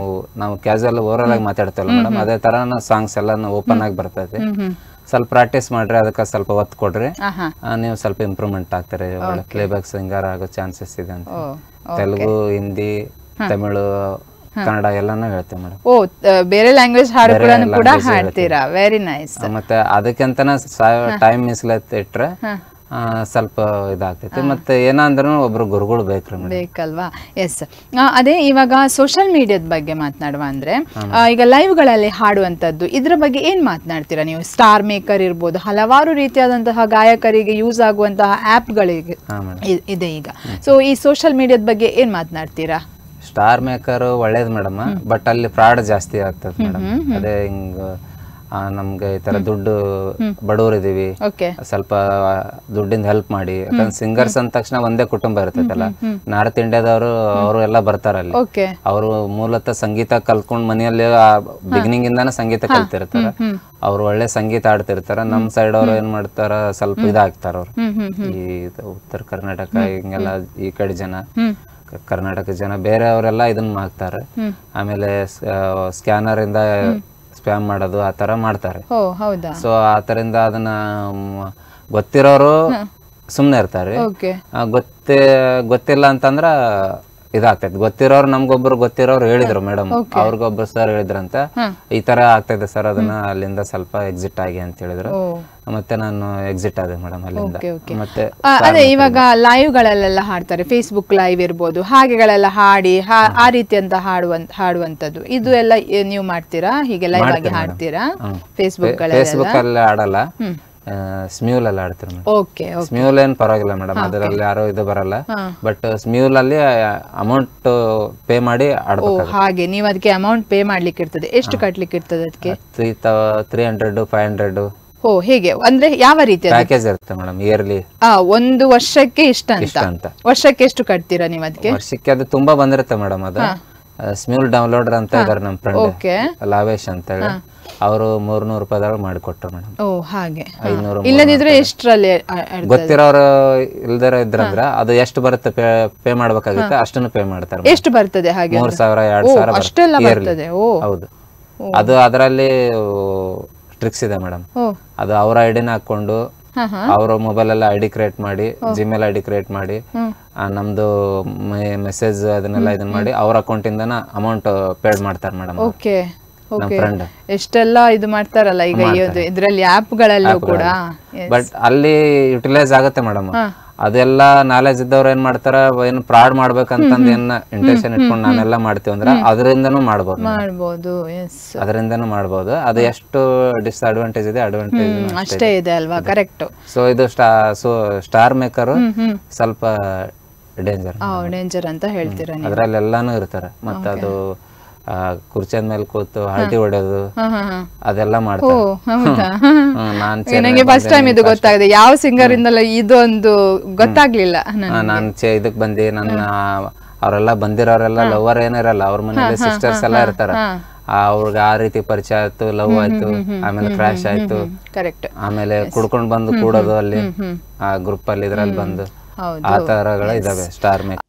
[SPEAKER 3] ನಾವು ಕ್ಯಾಶುವಲ್ ಓವರ್ ಆಗಿ ಮಾತಾಡ್ತೇವಲ್ಲ ಮೇಡಮ್, ಅದೇ ತರ ಸಾಂಗ್ಸ್ ಎಲ್ಲ ಓಪನ್ ಆಗಿ ಬರ್ತೈತಿ. ಸ್ವಲ್ಪ ಪ್ರಾಕ್ಟೀಸ್ ಮಾಡ್ರಿ, ಅದಕ್ಕೆ ಸ್ವಲ್ಪ ಒತ್ತು ಕೊಡ್ರಿ, ನೀವು ಸ್ವಲ್ಪ ಇಂಪ್ರೂವ್ಮೆಂಟ್ ಆಗ್ತಾರೆ, ಒಳ್ಳೆ ಪ್ಲೇಬ್ಯಾಕ್ ಸಿಂಗರ್ ಆಗೋ ಚಾನ್ಸಸ್ ಇದೆ ಅಂತ. ತೆಲುಗು, ಹಿಂದಿ, ತಮಿಳು, ಕನ್ನಡ ಎಲ್ಲಾನು ಹೇಳ್ತೇವೆ ಮೇಡಮ್.
[SPEAKER 2] ಓ, ಬೇರೆ ಲ್ಯಾಂಗ್ವೇಜ್ ಹಾಡುಗಳನ್ನು ಕೂಡ ಹಾಡ್ತೀರಾ? Very nice.
[SPEAKER 3] ಮತ್ತೆ ಅದಕ್ಕಿಂತನ ಟೈಮ್ ಮೀಸಲಿಟ್ರೆ ಸ್ವಲ್ಪ ಇದಾಗ್ತೈತಿ. ಮತ್ತೆ ಏನಂದ್ರೂ ಒಬ್ರು ಗುರುಗಳು ಬೇಕಲ್ವಾ?
[SPEAKER 2] ಎಸ್. ಅದೇ ಇವಾಗ ಸೋಷಿಯಲ್ ಮೀಡಿಯಾದ ಬಗ್ಗೆ ಮಾತನಾಡುವ ಅಂದ್ರೆ, ಈಗ ಲೈವ್ಗಳಲ್ಲಿ ಹಾಡುವಂಥದ್ದು, ಇದ್ರ ಬಗ್ಗೆ ಏನ್ ಮಾತನಾಡ್ತೀರಾ ನೀವು? ಸ್ಟಾರ್ ಮೇಕರ್ ಇರ್ಬೋದು, ಹಲವಾರು ರೀತಿಯಾದಂತಹ ಗಾಯಕರಿಗೆ ಯೂಸ್ ಆಗುವಂತಹ ಆ್ಯಪ್ಗಳಿಗೆ ಇದೆ ಈಗ. ಸೊ ಈ ಸೋಷಿಯಲ್ ಮೀಡಿಯಾದ ಬಗ್ಗೆ ಏನ್ ಮಾತನಾಡ್ತೀರಾ?
[SPEAKER 3] ಸ್ಟಾರ್ ಮೇಕರ್ ಒಳ್ಳೇದು ಮೇಡಮ್, ಬಟ್ ಅಲ್ಲಿ ಫ್ರಾಡ್ ಜಾಸ್ತಿ ಆಗ್ತದೆ ಮೇಡಮ್. ಅದೇ ಹಿಂಗ ನಮ್ಗೆ ಈ ತರ ದುಡ್ಡು ಬಡವರು ಇದೀವಿ, ಸ್ವಲ್ಪ ದುಡ್ಡಿಂದ ಹೆಲ್ಪ್ ಮಾಡಿ. ಯಾಕಂದ್ರೆ ಸಿಂಗರ್ಸ್ ಅಂದ ತಕ್ಷಣ ಒಂದೇ ಕುಟುಂಬ ಇರ್ತೈತಲ್ಲ, ನಾರ್ತ್ ಇಂಡಿಯಾದವರು ಅವರು ಎಲ್ಲ ಬರ್ತಾರ ಅಲ್ಲಿ. ಅವರು ಮೂಲತಃ ಸಂಗೀತ ಕಲ್ತ್ಕೊಂಡ್ ಮನೆಯಲ್ಲಿ ಬಿಗಿನಿಂಗ್ ಇಂದಾನ ಸಂಗೀತ ಕಲ್ತಿರ್ತಾರ. ಅವ್ರು ಒಳ್ಳೆ ಸಂಗೀತ ಆಡ್ತಿರ್ತಾರ. ನಮ್ ಸೈಡ್ ಅವ್ರು ಏನ್ ಮಾಡ್ತಾರ, ಸ್ವಲ್ಪ ಇದಾಗ್ತಾರ ಅವ್ರು. ಈ ಉತ್ತರ ಕರ್ನಾಟಕ ಹಿಂಗೆಲ್ಲ ಈ ಕಡೆ ಜನ, ಕರ್ನಾಟಕ ಜನ ಬೇರೆಯವರೆಲ್ಲ ಇದನ್ನ ಮಾಡ್ತಾರೆ. ಆಮೇಲೆ ಸ್ಕ್ಯಾನರ್ ಇಂದ ಸ್ಪ್ಯಾಮ್ ಮಾಡೋದು ಆ ತರ ಮಾಡ್ತಾರೆ. ಸೊ ಆ ತರಿಂದ ಅದನ್ನ ಗೊತ್ತಿರೋರು ಸುಮ್ನೆ ಇರ್ತಾರೆ. ಗೊತ್ತಿಲ್ಲ ಅಂತಂದ್ರ ಇದಾಗ್ತೈತಿ. ಗೊತ್ತಿರೋರು ನಮ್ಗೊಬ್ರು ಗೊತ್ತಿರೋರು ಹೇಳಿದ್ರು ಮೇಡಮ್, ಅವ್ರಿಗೊಬ್ರು ಸರ್ ಹೇಳಿದ್ರಂತ, ಈ ತರ ಆಗ್ತೈತೆ ಸರ್, ಅದನ್ನ ಅಲ್ಲಿಂದ ಸ್ವಲ್ಪ ಎಕ್ಸಿಟ್ ಆಗಿ ಅಂತ ಹೇಳಿದ್ರು. ಮತ್ತೆ ನಾನು ಎಕ್ಸಿಟ್ ಆದೆ ಮೇಡಮ್ ಅಲ್ಲಿಂದ. ಮತ್ತೆ
[SPEAKER 2] ಅದೇ ಇವಾಗ ಲೈವ್ ಗಳಲ್ಲೆಲ್ಲ ಹಾಡ್ತಾರೆ, ಫೇಸ್ಬುಕ್ ಲೈವ್ ಇರ್ಬೋದು, ಹಾಗೆಗಳೆಲ್ಲ ಹಾಡಿ ಆ ರೀತಿಯಂತ ಹಾಡುವಂತದ್ದು, ಇದು ಎಲ್ಲ ನೀವು ಮಾಡ್ತೀರಾ? ಹೀಗೆ ಲೈವ್ ಆಗಿ ಹಾಡ್ತೀರಾ? ಫೇಸ್ಬುಕ್
[SPEAKER 3] ಅಲ್ಲಿ ಆಡಲ್ಲ, ಸ್ಮ್ಯೂಲ್ ಅಲ್ಲಿ ಆಡ್ತಾರೆ. ಸ್ಮ್ಯೂಲ್ ಏನ್ ಪರವಾಗಿಲ್ಲ ಮೇಡಮ್, ಅದರಲ್ಲಿ ಯಾರೋ ಇದು ಬರಲ್ಲ. ಬಟ್ ಸ್ಮ್ಯೂಲ್ ಅಲ್ಲಿ ಅಮೌಂಟ್ ಪೇ ಮಾಡಿ ಆಡ್ಬೇಕು.
[SPEAKER 2] ಹಾಗೆ ನೀವು ಅದಕ್ಕೆ ಅಮೌಂಟ್ ಪೇ ಮಾಡ್ಲಿಕ್ಕೆ ಇರ್ತದೆ. ಎಷ್ಟು ಕಟ್ಲಿಕ್ಕೆ ಇರ್ತದೆ ಅದಕ್ಕೆ?
[SPEAKER 3] 300, 500.
[SPEAKER 2] ಓ, ಹೇಗೆ ಅಂದ್ರೆ ಯಾವ ರೀತಿ
[SPEAKER 3] ಪ್ಯಾಕೇಜ್ ಇರುತ್ತೆ ಮೇಡಮ್ ಇಯರ್ಲಿ?
[SPEAKER 2] ಒಂದು ವರ್ಷಕ್ಕೆ ಇಷ್ಟ ಅಂತ. ವರ್ಷಕ್ಕೆ ಎಷ್ಟು ಕಟ್ತೀರಾ ನೀವು ಅದಕ್ಕೆ?
[SPEAKER 3] ವರ್ಷಕ್ಕೆ ಅದು ತುಂಬಾ ಬಂದಿರುತ್ತೆ ಮೇಡಮ್. ಅದು ಸ್ಮ್ಯೂಲ್ ಡೌನ್ಲೋಡರ್ ಅಂತ ಇದಾರೆ ನಮ್ಮ ಫ್ರೆಂಡ್ ಲಾವೇಶ್ ಅಂತ ಹೇಳಿ, ಅವರು 300 ರೂಪಾಯಿದಾಗ ಮಾಡಿಕೊಟ್ರು ಮೇಡಮ್.
[SPEAKER 2] ಓ, ಹಾಗೆ. 500 ಇಲ್ಲದಿದ್ರೆ ಎಷ್ಟರಲ್ಲಿ?
[SPEAKER 3] ಗೊತ್ತಿರೋರು ಇಲ್ದಿರ ಇದ್ರಂದ್ರ ಅದು ಎಷ್ಟು ಬರುತ್ತೆ ಪೇ ಮಾಡ್ಬೇಕಾಗುತ್ತೆ ಅಷ್ಟನ್ನು ಪೇ ಮಾಡ್ತಾರೆ.
[SPEAKER 2] ಎಷ್ಟು ಬರ್ತದೆ ಹಾಗೆ?
[SPEAKER 3] 3000, 2000
[SPEAKER 2] ಅಷ್ಟೆಲ್ಲ ಬರ್ತದೆ?
[SPEAKER 3] ಹೌದು. ಅದು ಅದರಲ್ಲಿ ಟ್ರಿಕ್ಸ್ ಇದೆ ಮೇಡಮ್. ಅದು ಅವರ ಐಡಿನ ಹಾಕೊಂಡು ಅವ್ರ ಮೊಬೈಲ್ ಎಲ್ಲ ಐಡಿ ಕ್ರಿಯೇಟ್ ಮಾಡಿ, ಜಿಮೇಲ್ ಐಡಿ ಕ್ರಿಯೇಟ್ ಮಾಡಿ, ನಮ್ದು ಮೆಸೇಜ್ ಅದನ್ನೆಲ್ಲ ಇದನ್ನ ಮಾಡಿ ಅವ್ರ ಅಕೌಂಟ್ ಇಂದನ ಅಮೌಂಟ್ ಪೇಡ್ ಮಾಡ್ತಾರೆ ಮೇಡಮ್.
[SPEAKER 2] ಎಷ್ಟೆಲ್ಲ ಇದು ಮಾಡ್ತಾರಲ್ಲ ಈಗ ಇದ್ರಲ್ಲಿ ಆಪ್ ಗಳಲ್ಲೂ ಕೂಡ.
[SPEAKER 3] ಬಟ್ ಅಲ್ಲಿ ಯುಟಿಲೈಸ್ ಆಗುತ್ತೆ ಮೇಡಮ್. ಅದೆಲ್ಲ ನಾಲೆಜ್ ಇದ್ದವ್ರು ಏನ್ ಮಾಡ್ತಾರ, ಏನು ಫ್ರಾಡ್ ಮಾಡ್ಬೇಕಂತಂದ್ ಏನ್ ಇಂಟೆನ್ಷನ್ ಇಟ್ಕೊಂಡು ನಾನೆಲ್ಲ ಮಾಡ್ತೀವಿ ಅಂದ್ರೆ ಅದರಿಂದನೂ ಮಾಡ್ಬೋದು. ಅದರಿಂದನೂ ಮಾಡ್ಬೋದು. ಅದು ಎಷ್ಟು ಡಿಸ್ಅಡ್ವಾಂಟೇಜ್ ಇದೆ, ಅಡ್ವಾಂಟೇಜ್
[SPEAKER 2] ಅಷ್ಟೇ ಇದೆ ಅಲ್ವಾ? ಕರೆಕ್ಟ್.
[SPEAKER 3] ಸೊ ಇದು ಸ್ಟಾರ್ ಮೇಕರ್ ಸ್ವಲ್ಪ
[SPEAKER 2] ಡೇಂಜರ್ ಅಂತ ಹೇಳ್ತೀರಾ?
[SPEAKER 3] ಅದ್ರಲ್ಲಿ ಎಲ್ಲಾನು ಇರ್ತಾರೆ. ಮತ್ತೆ ಅದು ಕುರ್ಚಿಯ ಮೇಲೆ ಕೂತು ಹರಟಿ ಹೊಡೆಯೋದು ಅದೆಲ್ಲ ಮಾಡ್ತಾರೆ.
[SPEAKER 2] ನನಗೆ ಫಸ್ಟ್ ಟೈಮ್ ಇದು ಗೊತ್ತಾಗಿದೆ. ಯಾವ ಸಿಂಗರ್ ಇಂದಲ್ಲ ಇದೊಂದು ಗೊತ್ತಾಗ್ಲಿಲ್ಲ.
[SPEAKER 3] ನಾನ್ ಇದಕ್ ಬಂದಿ, ನನ್ನ ಅವರೆಲ್ಲ ಬಂದಿರೋರೆಲ್ಲ ಲವರ್ ಏನಿರಲ್ಲ, ಅವ್ರ ಮನೇಲಿ ಸಿಸ್ಟರ್ಸ್ ಎಲ್ಲ ಇರ್ತಾರ. ಅವ್ರಿಗೆ ಆ ರೀತಿ ಪರಿಚಯ ಆಯ್ತು, ಲವ್ ಆಯ್ತು, ಆಮೇಲೆ ಕ್ರಾಶ್ ಆಯ್ತು.
[SPEAKER 2] ಕರೆಕ್ಟ್.
[SPEAKER 3] ಆಮೇಲೆ ಕುಡ್ಕೊಂಡ್ ಬಂದು ಕೂಡೋದು ಅಲ್ಲಿ ಆ ಗ್ರೂಪ್ ಅಲ್ಲಿ ಇದ್ರಲ್ಲಿ ಬಂದು ಆ ತರಗಳು ಇದಾವೆ ಸ್ಟಾರ್ ಮೇಕರ್.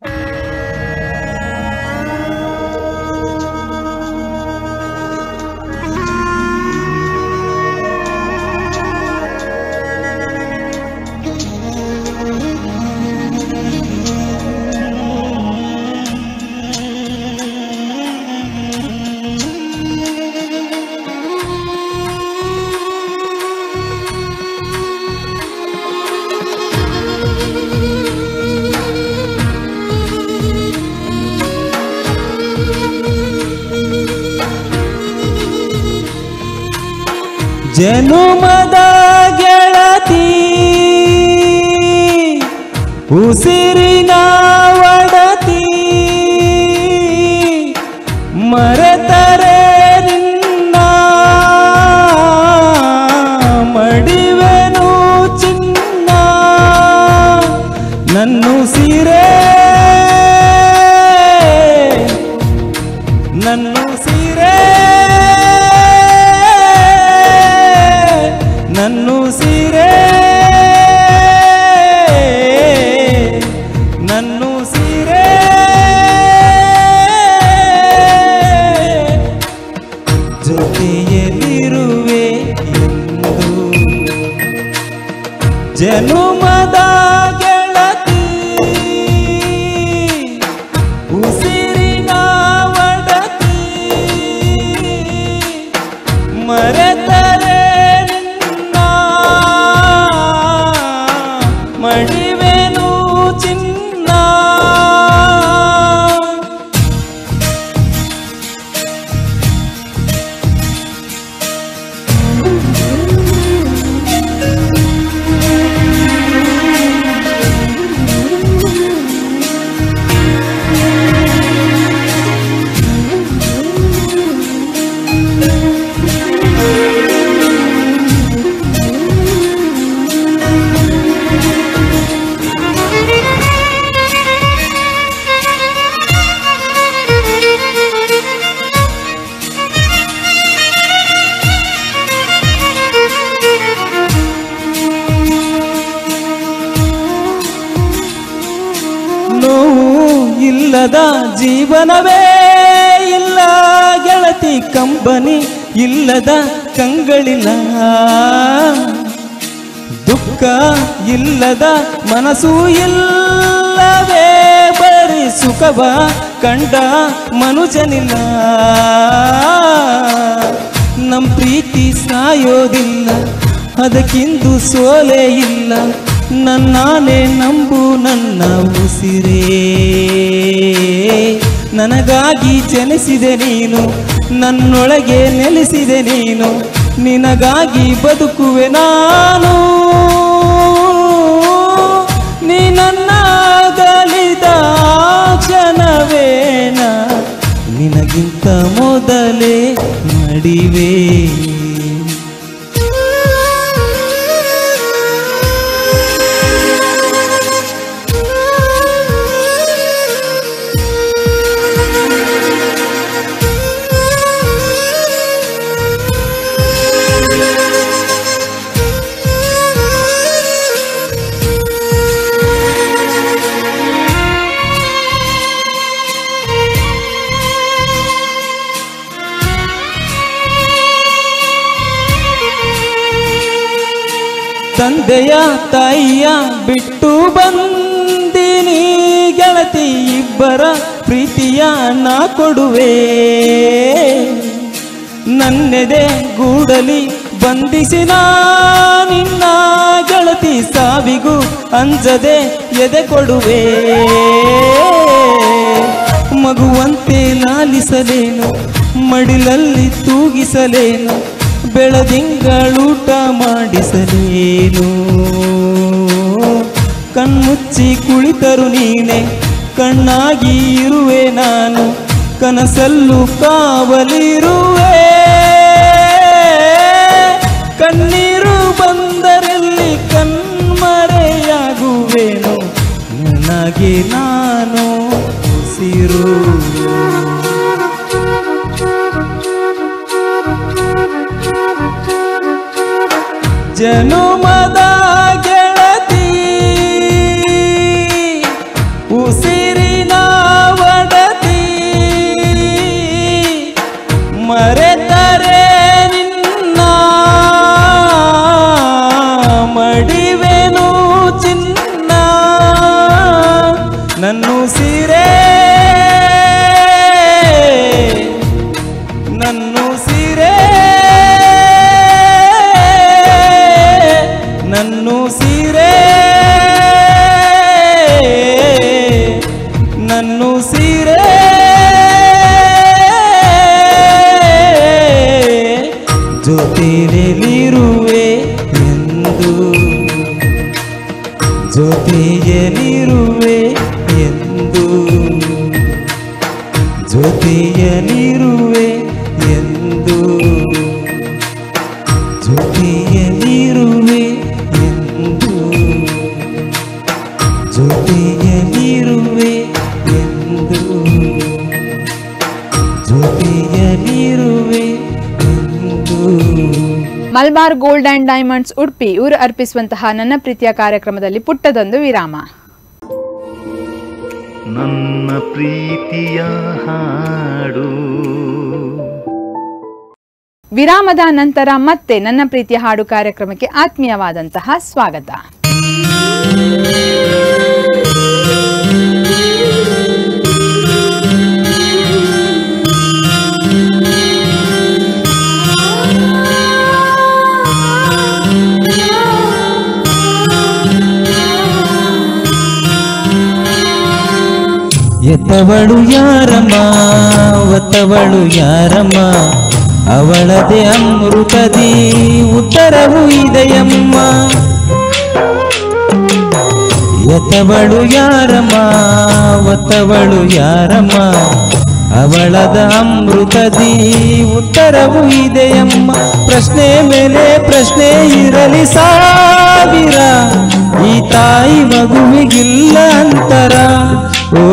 [SPEAKER 4] ಜನುಮದ ಗೆಳತಿ ಉಸಿರಿನ ಒಡತಿ ಮರೆತರೆ ನಿನ್ನ ಮಡಿವೆನು ಚಿನ್ನ ನನ್ನುಸಿರೇ ನನ್ನುಸಿರೇ ನನ್ನುಸಿರೇ ನನ್ನುಸಿರೇ ಜೊತೆಯಲ್ಲಿರುವೆ ಎಂದು ಜನುಮದ ಗೆಳತಿ ಉಸಿರಿನ ಒಡತಿ ಮರೆತರೆ ನಿನ್ನ ಮಡಿವೆನು ಚಿನ್ನ ನೋವು ಇಲ್ಲದ ಜೀವನವೇ ಇಲ್ಲ ಗೆಳತಿ ಕಂಬನಿ ಇಲ್ಲದ ಕಂಗಳಿಲ್ಲ ದುಃಖ ಇಲ್ಲದ ಮನಸ್ಸು ಇಲ್ಲವೇ ಬರೀ ಸುಖವ ಕಂಡ ಮನುಜನಿಲ್ಲ ನಮ್ ಪ್ರೀತಿ ಸಾಯೋದಿಲ್ಲ ಅದಕ್ಕಿಂದು ಸೋಲೆ ಇಲ್ಲ ನನ್ನಾನೇ ನಂಬು ನನ್ನ ಉಸಿರೇ ನನಗಾಗಿ ಜನಿಸಿದೆ ನೀನು ನನ್ನೊಳಗೆ ನೆಲೆಸಿದೆ ನೀನು ನಿನಗಾಗಿ ಬದುಕುವೆ ನಾನು ನೀ ನನ್ನ ಅಗಲಿದ ಕ್ಷಣವೇನ ನಿನಗಿಂತ ಮೊದಲೇ ನಡಿವೆ ತಂದೆಯ ತಾಯಿಯ ಬಿಟ್ಟು ಬಂದಿನಿ ಗೆಳತಿ ಇಬ್ಬರ ಪ್ರೀತಿಯ ನಾ ಕೊಡುವೆ ನನ್ನೆದೆ ಗೂಡಲಿ ಬಂಧಿಸಿನ ನಿನ್ನ ಗೆಳತಿ ಸಾವಿಗೂ ಅಂಜದೆ ಎದೆ ಕೊಡುವೆ ಮಗುವಂತೆ ಲಾಲಿಸಲೇನು ಮಡಿಲಲ್ಲಿ ತೂಗಿಸಲೇನು ಬೆಳದಿಂಗಳೂಟ ಮಾಡಿಸಲೇನು ಕಣ್ಮುಚ್ಚಿ ಕುಳಿತರು ನೀನೆ ಕಣ್ಣಾಗಿ ಇರುವೆ ನಾನು ಕನಸಲ್ಲೂ ಕಾವಲಿರುವೆ ಕಣ್ಣೀರು ಬಂದರಲ್ಲಿ ಕಣ್ಮರೆಯಾಗುವೆನು ನನಗೆ ನಾನು ಉಸಿರು ಜನುಮದ ಗೆಳತಿ ಉಸಿರಿನ ಒಡತಿ ಮರೆತರೆ ನಿನ್ನ ಮಡಿವೆನು ಚಿನ್ನ ನನ್ನುಸಿರೇ ನನ್ನುಸಿರೇ ನನ್ನುಸಿರೇ ನನ್ನುಸಿರೇ ಜೊತೆಯಲ್ಲಿ ಜೊತೆಯಲ್ಲಿರುವೆ ಎಂದು ಜೊತೆಯಲ್ಲಿರುವೆ ಎಂದು ಜೊತೆಯಲ್ಲಿರುವೆ ಎಂದು ಜೊತೆಯಲ್ಲಿರುವೆ ಎಂದು ಜೊತೆಯಲ್ಲಿರುವೆ ಎಂದು.
[SPEAKER 2] Malabar gold and diamonds Udupi ಇವರು ಅರ್ಪಿಸುವಂತಹ ನನ್ನ ಪ್ರೀತಿಯ ಕಾರ್ಯಕ್ರಮದಲ್ಲಿ ಪುಟ್ಟದೊಂದು ವಿರಾಮ.
[SPEAKER 1] ನನ್ನ ಪ್ರೀತಿಯ ಹಾಡು.
[SPEAKER 2] ವಿರಾಮದ ನಂತರ ಮತ್ತೆ ನನ್ನ ಪ್ರೀತಿಯ ಹಾಡು ಕಾರ್ಯಕ್ರಮಕ್ಕೆ ಆತ್ಮೀಯವಾದಂತಹ ಸ್ವಾಗತ.
[SPEAKER 4] ಎತ್ತವಳು ಯಾರಮ್ಮ ಒತ್ತವಳು ಯಾರಮ್ಮ ಅವಳದೇ ಅಮೃತದಿ ಉತ್ತರವು ಇದೆಯಮ್ಮ. ಎತ್ತವಳು ಯಾರಮ್ಮ ಒತ್ತವಳು ಯಾರಮ್ಮ ಅವಳದ ಅಮೃತದಿ ಉತ್ತರವು ಇದೆಯಮ್ಮ. ಪ್ರಶ್ನೆ ಮೇಲೆ ಪ್ರಶ್ನೆ ಇರಲಿ ಸಾವಿರ ಈ ತಾಯಿ ಮಗುವಿಗಿಲ್ಲ ಅಂತರ. ಓ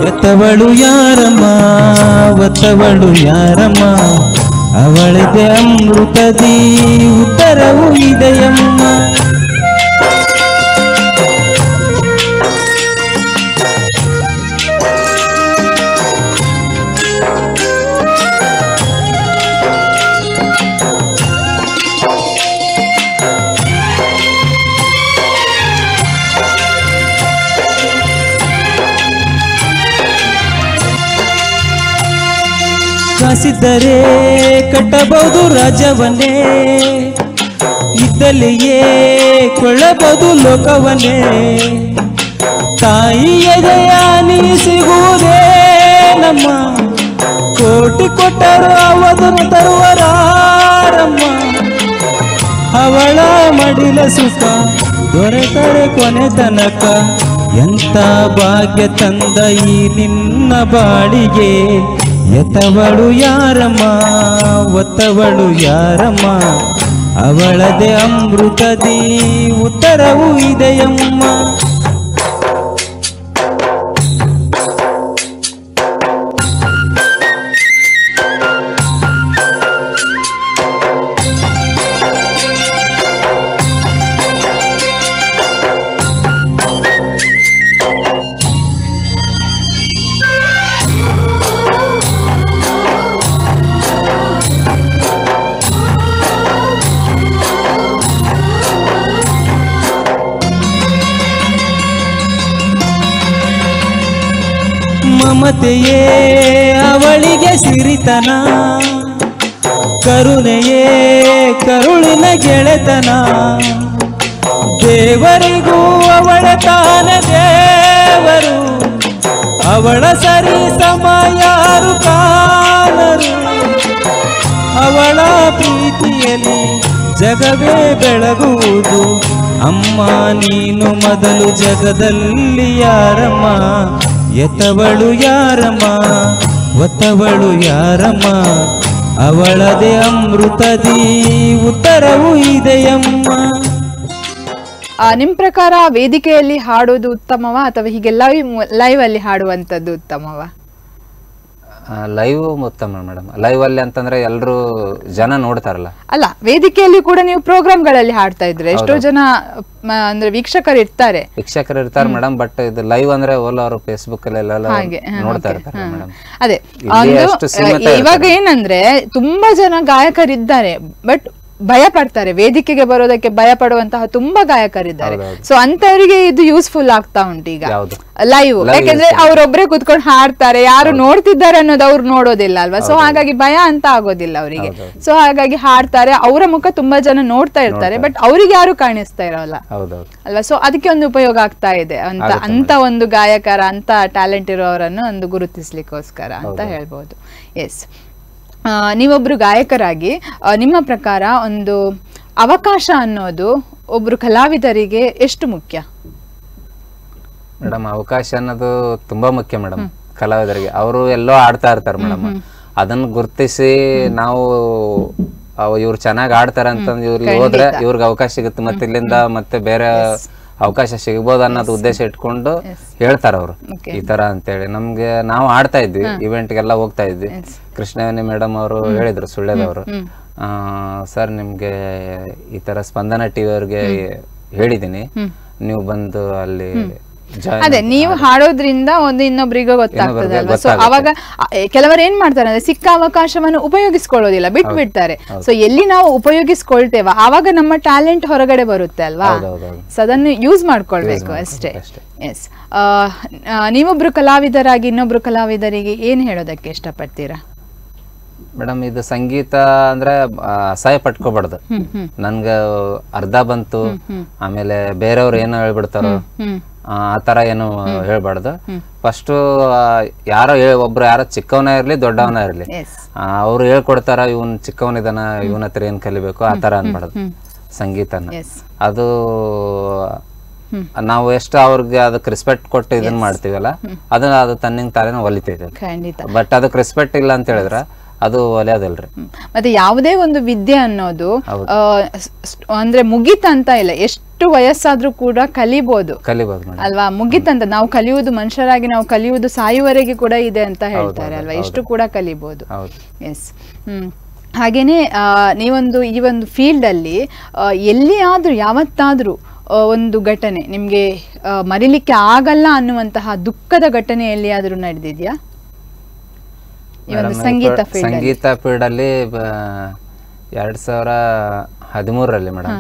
[SPEAKER 4] ಎತ್ತವಳು ಯಾರಮ್ಮ ಒತ್ತವಳು ಯಾರಮ್ಮ ಅವಳದೆ ಅಮೃತದಿ ಉತ್ತರವು ಇದೆಯಮ್ಮ. ಕಾಸಿದ್ದರೆ ಕಟ್ಟಬಹುದು ರಾಜವನ್ನೇ, ಇದ್ದಲ್ಲಿಯೇ ಕೊಳ್ಳಬಹುದು ಲೋಕವನ್ನೇ. ತಾಯಿಯ ದಯಾನಿ ಸಿಗುವುದೇ ನಮ್ಮ, ಕೋಟಿ ಕೊಟ್ಟರು ಅವಧನ್ನು ತರುವರಾರಮ್ಮ. ಅವಳ ಮಡಿಲ ಸುಖ ದೊರೆತರೆ ಕೊನೆ ತನಕ, ಎಂತ ಭಾಗ್ಯ ತಂದ ಈ ನಿನ್ನ ಬಾಳಿಗೆ. ಎತ್ತವಳು ಯಾರಮ್ಮ ಒತ್ತವಳು ಯಾರಮ್ಮ ಅವಳದೆ ಅಮೃತದಿ ಉತ್ತರವು ಇದೆಯಮ್ಮ. ಮಮತೆಯೇ ಅವಳಿಗೆ ಸಿರಿತನ, ಕರುಣೆಯೇ ಕರುಳಿನ ಗೆಳೆತನ. ದೇವರಿಗೂ ಅವಳ ತಾನ ದೇವರು, ಅವಳ ಸರಿ ಸಮ ಯಾರು ಕಾಣರು. ಅವಳ ಪ್ರೀತಿಯಲ್ಲಿ ಜಗವೇ ಬೆಳಗುವುದು. ಅಮ್ಮ ನೀನು ಮೊದಲು ಜಗದಲ್ಲಿ ಯಾರಮ್ಮ. ಎತ್ತವಳು ಯಾರಮ್ಮ ಒತ್ತವಳು ಯಾರಮ್ಮ ಅವಳದೇ ಅಮೃತದಿ ಉತ್ತರವು ಇದೆಯಮ್ಮ.
[SPEAKER 2] ನಿಮ್ ಪ್ರಕಾರ ವೇದಿಕೆಯಲ್ಲಿ ಹಾಡೋದು ಉತ್ತಮವಾ ಅಥವಾ ಹೀಗೆ ಲೈವ್ ಅಲ್ಲಿ ಹಾಡುವಂತದ್ದು ಉತ್ತಮವಾ?
[SPEAKER 3] ಲೈವ್ ಉತ್ತಮ ಮೇಡಮ್. ಲೈವ್ ಅಲ್ಲಿ ಅಂತಂದ್ರೆ ಎಲ್ಲರೂ ಜನ ನೋಡ್ತಾರಲ್ಲ.
[SPEAKER 2] ಅಲ್ಲ, ವೇದಿಕೆಯಲ್ಲಿ ಕೂಡ ನೀವು ಪ್ರೋಗ್ರಾಮ್ಗಳಲ್ಲಿ ಹಾಡ್ತಾ ಇದ್ರೆ ಎಷ್ಟೋ ಜನ ಅಂದ್ರೆ ವೀಕ್ಷಕರು ಇರ್ತಾರೆ
[SPEAKER 3] ಮೇಡಮ್. ಬಟ್ ಇದು ಲೈವ್ ಅಂದ್ರೆ ಅವರು ಫೇಸ್ಬುಕ್ ಅಲ್ಲಿ ನೋಡ್ತಾ ಇರ್ತಾರೆ ಮೇಡಮ್.
[SPEAKER 2] ಅದೇ ಇವಾಗ ಏನಂದ್ರೆ ತುಂಬಾ ಜನ ಗಾಯಕರಿದ್ದಾರೆ, ಬಟ್ ಭಯ ಪಡ್ತಾರೆ, ವೇದಿಕೆಗೆ ಬರೋದಕ್ಕೆ ಭಯ ಪಡುವಂತಹ ತುಂಬಾ ಗಾಯಕರಿದ್ದಾರೆ. ಸೊ ಅಂತವರಿಗೆ ಇದು ಯೂಸ್ಫುಲ್ ಆಗ್ತಾ ಉಂಟು ಈಗ ಲೈವ್, ಯಾಕೆಂದ್ರೆ ಅವ್ರೊಬ್ರೆ ಕುತ್ಕೊಂಡು ಹಾಡ್ತಾರೆ, ಯಾರು ನೋಡ್ತಿದ್ದಾರೆ ಅನ್ನೋದು ಅವ್ರು ನೋಡೋದಿಲ್ಲ ಅಲ್ವಾ. ಸೊ ಹಾಗಾಗಿ ಭಯ ಅಂತ ಆಗೋದಿಲ್ಲ ಅವರಿಗೆ. ಸೊ ಹಾಗಾಗಿ ಹಾಡ್ತಾರೆ, ಅವರ ಮುಖ ತುಂಬಾ ಜನ ನೋಡ್ತಾ ಇರ್ತಾರೆ, ಬಟ್ ಅವ್ರಿಗೆ ಯಾರು ಕಾಣಿಸ್ತಾ ಇರೋಲ್ಲ ಅಲ್ವಾ. ಸೊ ಅದಕ್ಕೆ ಒಂದು ಉಪಯೋಗ ಆಗ್ತಾ ಇದೆ ಅಂತ ಒಂದು ಗಾಯಕರ ಅಂತ ಟ್ಯಾಲೆಂಟ್ ಇರೋರನ್ನು ಒಂದು ಗುರುತಿಸ್ಲಿಕ್ಕೋಸ್ಕರ ಅಂತ ಹೇಳ್ಬೋದು. ಎಸ್, ನೀವೊಬ್ರು ಗಾಯಕರಾಗಿ ನಿಮ್ಮ ಪ್ರಕಾರ ಒಂದು ಅವಕಾಶ ಅನ್ನೋದು ಒಬ್ರು ಕಲಾವಿದರಿಗೆ ಎಷ್ಟು ಮುಖ್ಯ?
[SPEAKER 3] ಮೇಡಮ್, ಅವಕಾಶ ಅನ್ನೋದು ತುಂಬಾ ಮುಖ್ಯ ಮೇಡಮ್ ಕಲಾವಿದರಿಗೆ. ಅವರು ಎಲ್ಲೋ ಆಡ್ತಾ ಇರ್ತಾರೆ ಮೇಡಮ್, ಅದನ್ನ ಗುರ್ತಿಸಿ ನಾವು ಇವ್ರು ಚೆನ್ನಾಗಿ ಆಡ್ತಾರೆ ಅಂತಂದು ಇವ್ರಿಗೆ ಹೋದ್ರೆ ಇವ್ರಿಗೆ ಅವಕಾಶ ಸಿಗುತ್ತೆ, ಮತ್ತೆ ಇಲ್ಲಿಂದ ಮತ್ತೆ ಬೇರೆ ಅವಕಾಶ ಸಿಗ್ಬೋದು ಅನ್ನೋದು ಉದ್ದೇಶ ಇಟ್ಕೊಂಡು ಹೇಳ್ತಾರ ಅವ್ರು ಈ ತರ ಅಂತೇಳಿ. ನಮ್ಗೆ ನಾವು ಆಡ್ತಾ ಇದ್ವಿ, ಇವೆಂಟ್ಗೆಲ್ಲ ಹೋಗ್ತಾ ಇದ್ವಿ. ಕೃಷ್ಣವೇಣಿ ಮೇಡಮ್ ಅವರು ಹೇಳಿದ್ರು, ಸುಳ್ಳ್ಯದವರು, ಸರ್ ನಿಮ್ಗೆ ಈ ತರ ಸ್ಪಂದನ ಟಿವಿ ಅವ್ರಿಗೆ ಹೇಳಿದೀನಿ, ನೀವು ಬಂದು ಅಲ್ಲಿ
[SPEAKER 2] ಅದೇ ನೀವು ಹಾಡೋದ್ರಿಂದ ಒಂದು ಇನ್ನೊಬ್ರಿಗೆ ಗೊತ್ತಾಗ್ತದೆ ಅಲ್ವಾ. ಸೊ ಅವಾಗ ಕೆಲವರು ಏನ್ ಮಾಡ್ತಾರೆ ಅಂದ್ರೆ ಸಿಕ್ಕ ಅವಕಾಶವನ್ನು ಉಪಯೋಗಿಸ್ಕೊಳ್ಳೋದಿಲ್ಲ, ಬಿಟ್ಟು ಬಿಡ್ತಾರೆ. ಸೊ ಎಲ್ಲಿ ನಾವು ಉಪಯೋಗಿಸ್ಕೊಳ್ತೇವ ಆವಾಗ ನಮ್ಮ ಟ್ಯಾಲೆಂಟ್ ಹೊರಗಡೆ ಬರುತ್ತೆ ಅಲ್ವಾ. ಸೊ ಅದನ್ನು ಯೂಸ್ ಮಾಡ್ಕೊಳ್ಬೇಕು ಅಷ್ಟೇ. ಎಸ್, ನೀವೊಬ್ರು ಕಲಾವಿದರಾಗಿ ಇನ್ನೊಬ್ರು ಕಲಾವಿದರಿಗೆ ಏನ್ ಹೇಳೋದಕ್ಕೆ ಇಷ್ಟಪಡ್ತೀರಾ?
[SPEAKER 3] ಮೇಡಮ್, ಇದು ಸಂಗೀತ ಅಂದ್ರೆ ಅಸಹ್ಯ ಪಟ್ಕೋಬಾರ್ದು. ನನ್ಗ ಅರ್ಧ ಬಂತು ಆಮೇಲೆ ಬೇರೆಯವ್ರು ಏನೋ ಹೇಳ್ಬಿಡ್ತಾರೋ ಆತರ ಏನು ಹೇಳ್ಬಾರ್ದು. ಫಸ್ಟ್ ಯಾರೋ ಒಬ್ರು ಯಾರೋ ಚಿಕ್ಕವನ ಇರ್ಲಿ ದೊಡ್ಡವನ ಇರ್ಲಿ, ಅವ್ರು ಹೇಳ್ಕೊಡ್ತಾರ ಇವನ್ ಚಿಕ್ಕವನಿದಾನ ಇವನ ಹತ್ರ ಏನ್ ಕಲಿಬೇಕು ಆತರ ಅನ್ಬಾರ್ದು ಸಂಗೀತನ. ಅದು ನಾವು ಎಷ್ಟು ಅವ್ರಿಗೆ ಅದಕ್ಕೆ ರೆಸ್ಪೆಕ್ಟ್ ಕೊಟ್ಟು ಇದನ್ನ ಮಾಡ್ತೀವಲ್ಲ, ಅದು ತನ್ನಿಂಗ್ ತಾನೇನ ಒಲಿತೈತೆ. ಬಟ್ ಅದಕ್ಕೆ ರೆಸ್ಪೆಕ್ಟ್ ಇಲ್ಲ ಅಂತ ಹೇಳಿದ್ರ ಅದು ಒಲೆಯೋದಲ್ರಿ.
[SPEAKER 2] ಮತ್ತೆ ಯಾವುದೇ ಒಂದು ವಿದ್ಯೆ ಅನ್ನೋದು ಅಂದ್ರೆ ಮುಗಿತಂತ ಇಲ್ಲ, ಎಷ್ಟು ವಯಸ್ಸಾದ್ರೂ ಕೂಡ ಕಲಿಬಹುದು ಅಲ್ವಾ. ಮುಗಿತಂತ ನಾವು ಕಲಿಯುವುದು, ಮನುಷ್ಯರಾಗಿ ನಾವು ಕಲಿಯುವುದು ಸಾಯುವವರೆಗೆ ಕೂಡ ಇದೆ ಅಂತ ಹೇಳ್ತಾರೆ ಅಲ್ವಾ, ಎಷ್ಟು ಕೂಡ ಕಲಿಬಹುದು. ಎಸ್, ಹಾಗೇನೆ ನೀವೊಂದು ಈ ಒಂದು ಫೀಲ್ಡ್ ಅಲ್ಲಿ ಎಲ್ಲಿಯಾದ್ರೂ ಯಾವತ್ತಾದ್ರೂ ಒಂದು ಘಟನೆ ನಿಮ್ಗೆ ಮರಿಲಿಕ್ಕೆ ಆಗಲ್ಲ ಅನ್ನುವಂತಹ ದುಃಖದ ಘಟನೆ ಎಲ್ಲಿಯಾದ್ರೂ ನಡೆದಿದ್ಯಾ?
[SPEAKER 3] ಸಂಗೀತ ಫೀಲ್ಡ್ ಅಲ್ಲಿ 2013 ಮೇಡಮ್